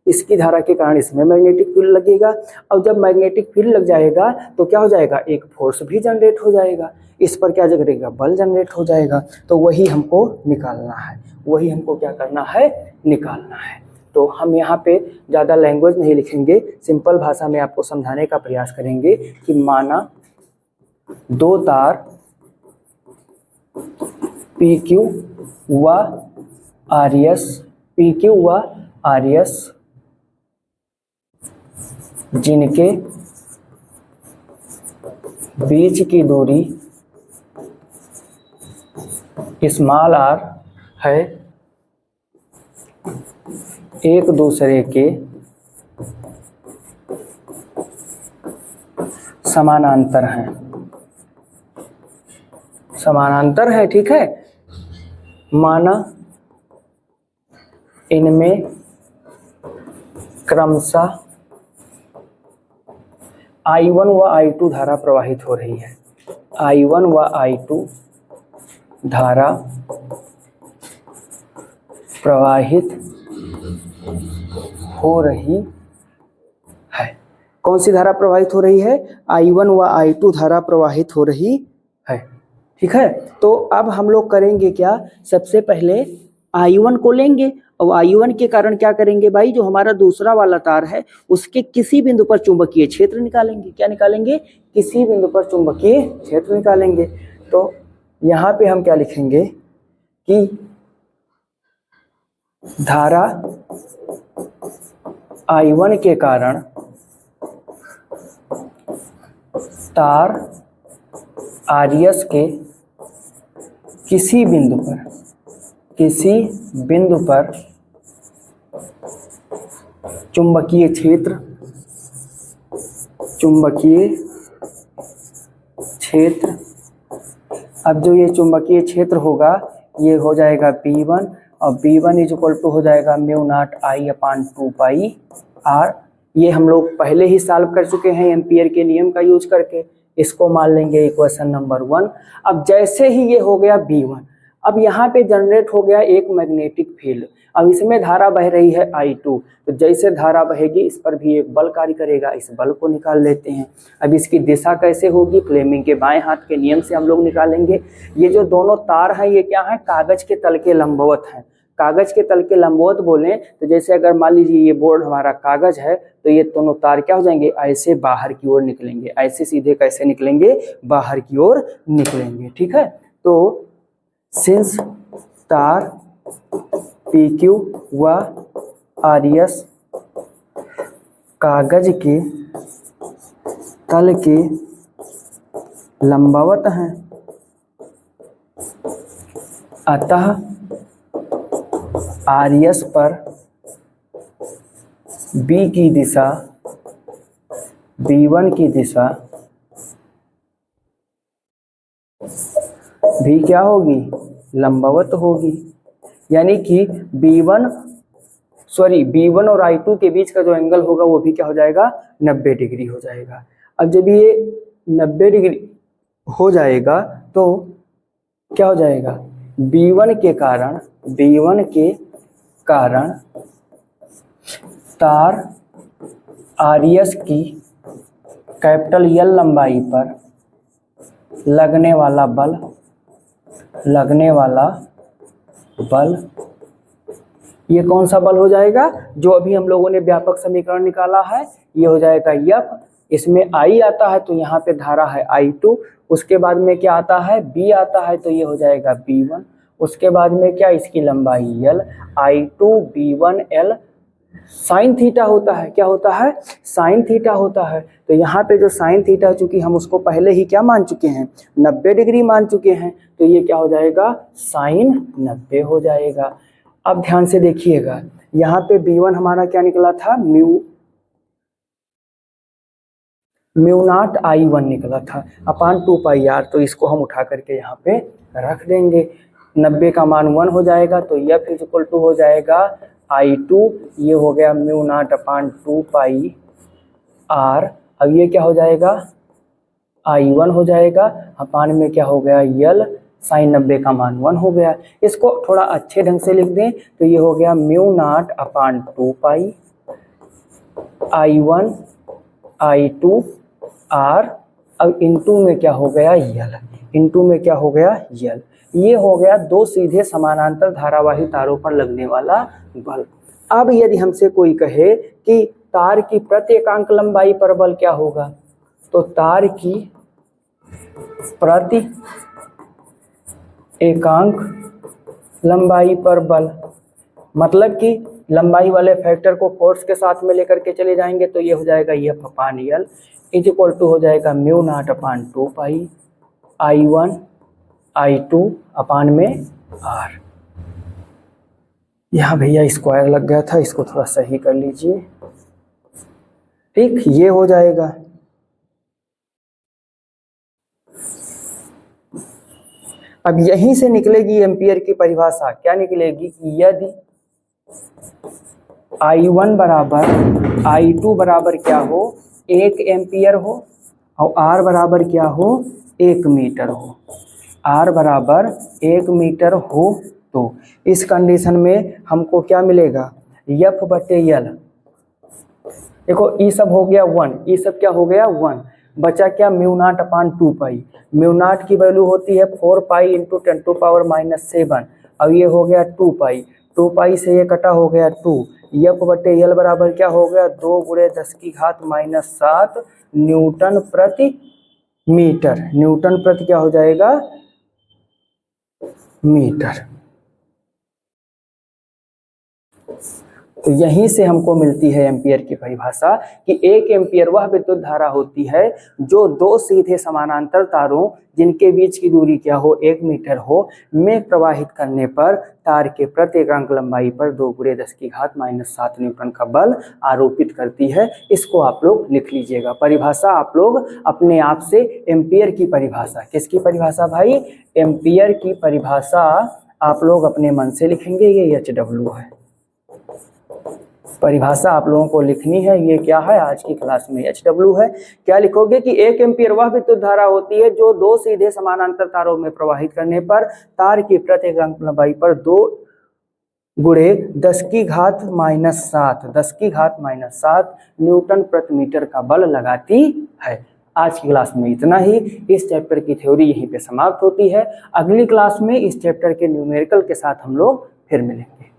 इसकी धारा के कारण इसमें मैग्नेटिक फील्ड लगेगा। और जब मैग्नेटिक फील्ड लग जाएगा तो क्या हो जाएगा, एक फोर्स भी जनरेट हो जाएगा, इस पर क्या करेगा, बल जनरेट हो जाएगा। तो वही हमको निकालना है, वही हमको क्या करना है, निकालना है। तो हम यहाँ पे ज़्यादा लैंग्वेज नहीं लिखेंगे, सिंपल भाषा में आपको समझाने का प्रयास करेंगे कि माना दो तार PQ व RS जिनके बीच की दूरी स्मॉल r है, एक दूसरे के समानांतर हैं, ठीक है। माना इनमें क्रमशः I1 व I2 धारा प्रवाहित हो रही है, I1 व I2 धारा प्रवाहित हो रही है। कौन सी धारा प्रवाहित हो रही है, I1 व I2 धारा प्रवाहित हो रही है, ठीक है। तो अब हम लोग करेंगे क्या, सबसे पहले I1 को लेंगे और I1 के कारण क्या करेंगे भाई, जो हमारा दूसरा वाला तार है उसके किसी बिंदु पर चुंबकीय क्षेत्र निकालेंगे। क्या निकालेंगे, किसी बिंदु पर चुंबकीय क्षेत्र निकालेंगे। तो यहाँ पे हम क्या लिखेंगे कि धारा I1 के कारण तार RS के किसी बिंदु पर चुंबकीय क्षेत्र अब जो ये चुंबकीय क्षेत्र होगा ये हो जाएगा B1 और B1 इज इक्वल टू हो जाएगा μ0I/2πr। ये हम लोग पहले ही सॉल्व कर चुके हैं एम्पियर के नियम का यूज करके, इसको मान लेंगे इक्वेशन नंबर 1। अब जैसे ही ये हो गया B1, अब यहाँ पे जनरेट हो गया एक मैग्नेटिक फील्ड। अब इसमें धारा बह रही है I2, तो जैसे धारा बहेगी इस पर भी एक बल कार्य करेगा, इस बल को निकाल लेते हैं। अब इसकी दिशा कैसे होगी, फ्लेमिंग के बाएं हाथ के नियम से हम लोग निकालेंगे। ये जो दोनों तार हैं ये क्या है, कागज के तल के लंबवत हैं, कागज के तल के लंबवत बोलें तो जैसे अगर मान लीजिए ये बोर्ड हमारा कागज है तो ये दोनों तार क्या हो जाएंगे, ऐसे बाहर की ओर निकलेंगे, ऐसे सीधे कैसे निकलेंगे, बाहर की ओर निकलेंगे। ठीक है, तो सिंस तार PQ व RS कागज के तल के लंबवत हैं, अतः RS पर B की दिशा B1 की दिशा भी क्या होगी, लंबवत होगी। यानी कि B1 और I2 के बीच का जो एंगल होगा वो भी क्या हो जाएगा, 90 डिग्री हो जाएगा। अब जब ये 90 डिग्री हो जाएगा तो क्या हो जाएगा, B1 के कारण तार RS की कैपिटल L लंबाई पर लगने वाला बल ये कौन सा बल हो जाएगा, जो अभी हम लोगों ने व्यापक समीकरण निकाला है, ये हो जाएगा F। इसमें I आता है तो यहाँ पे धारा है I2, उसके बाद में क्या आता है, B आता है तो ये हो जाएगा B1, उसके बाद में क्या, इसकी लंबाई L, I2 B1 L sine theta होता है। क्या होता है, साइन थीटा होता है। तो यहाँ पे जो साइन थीटा, चूंकि हम उसको पहले ही क्या मान चुके हैं, 90 डिग्री मान चुके हैं, तो ये क्या हो जाएगा, साइन 90 हो जाएगा। अब ध्यान से देखिएगा, यहाँ पे B1 हमारा क्या निकला था, म्यू नॉट I1 निकला था अपान 2πr, तो इसको हम उठा करके यहाँ पे रख देंगे। 90 का मान 1 हो जाएगा तो F इज इक्वल टू हो जाएगा I2, ये हो गया म्यू नॉट अपान 2πr। अब ये क्या हो जाएगा, I1 हो जाएगा, अपान में क्या हो गया L, साइन 90 का मान 1 हो गया। इसको थोड़ा अच्छे ढंग से लिख दें तो ये हो गया म्यू नॉट अपान 2π I1 I2 R, अब इनटू में क्या हो गया L, इनटू में क्या हो गया L। ये हो गया दो सीधे समानांतर धारावाही तारों पर लगने वाला बल। अब यदि हमसे कोई कहे कि तार की प्रति एकांक लंबाई पर बल क्या होगा, तो तार की प्रति एकांक लंबाई पर बल, मतलब कि लंबाई वाले फैक्टर को फोर्स के साथ में लेकर के चले जाएंगे तो ये हो जाएगा F upon L is equal to हो जाएगा म्यू नॉट अपान 2π I1 I2 अपान में R। यहाँ भैया स्क्वायर लग गया था, इसको थोड़ा सही कर लीजिए। ठीक, ये हो जाएगा। अब यहीं से निकलेगी एम्पियर की परिभाषा, क्या निकलेगी कि यदि I1 बराबर I2 बराबर क्या हो, 1 एम्पियर हो, और R बराबर क्या हो, 1 मीटर हो, R बराबर 1 मीटर हो, तो इस कंडीशन में हमको क्या मिलेगा, F बटे L। देखो ई सब हो गया 1, ई सब क्या हो गया 1, बचा क्या म्यू नॉट अपान 2π। म्यू नॉट की वैल्यू होती है 4π इंटू 10⁻⁷। अब ये हो गया 2π, 2π से ये कटा हो गया 2। F बटे L बराबर क्या हो गया, 2 × 10⁻⁷ न्यूटन प्रति मीटर। न्यूटन प्रति क्या हो जाएगा, मीटर। तो यहीं से हमको मिलती है एम्पियर की परिभाषा कि 1 एम्पियर वह विद्युत धारा होती है जो दो सीधे समानांतर तारों जिनके बीच की दूरी क्या हो, 1 मीटर हो, में प्रवाहित करने पर तार के प्रति एकांक लंबाई पर 2 × 10⁻⁷ न्यूटन का बल आरोपित करती है। इसको आप लोग लिख लीजिएगा। परिभाषा आप लोग अपने आप से, एम्पियर की परिभाषा, किसकी परिभाषा भाई, एम्पियर की परिभाषा आप लोग अपने मन से लिखेंगे। ये HW है, परिभाषा आप लोगों को लिखनी है। ये क्या है, आज की क्लास में HW है। क्या लिखोगे कि 1 एम्पियर वह विद्युत धारा होती है जो दो सीधे समानांतर तारों में प्रवाहित करने पर तार की प्रति एकांक लंबाई पर 2 × 10⁻⁷ न्यूटन प्रति मीटर का बल लगाती है। आज की क्लास में इतना ही। इस चैप्टर की थ्योरी यहीं पे समाप्त होती है। अगली क्लास में इस चैप्टर के न्यूमेरिकल के साथ हम लोग फिर मिलेंगे।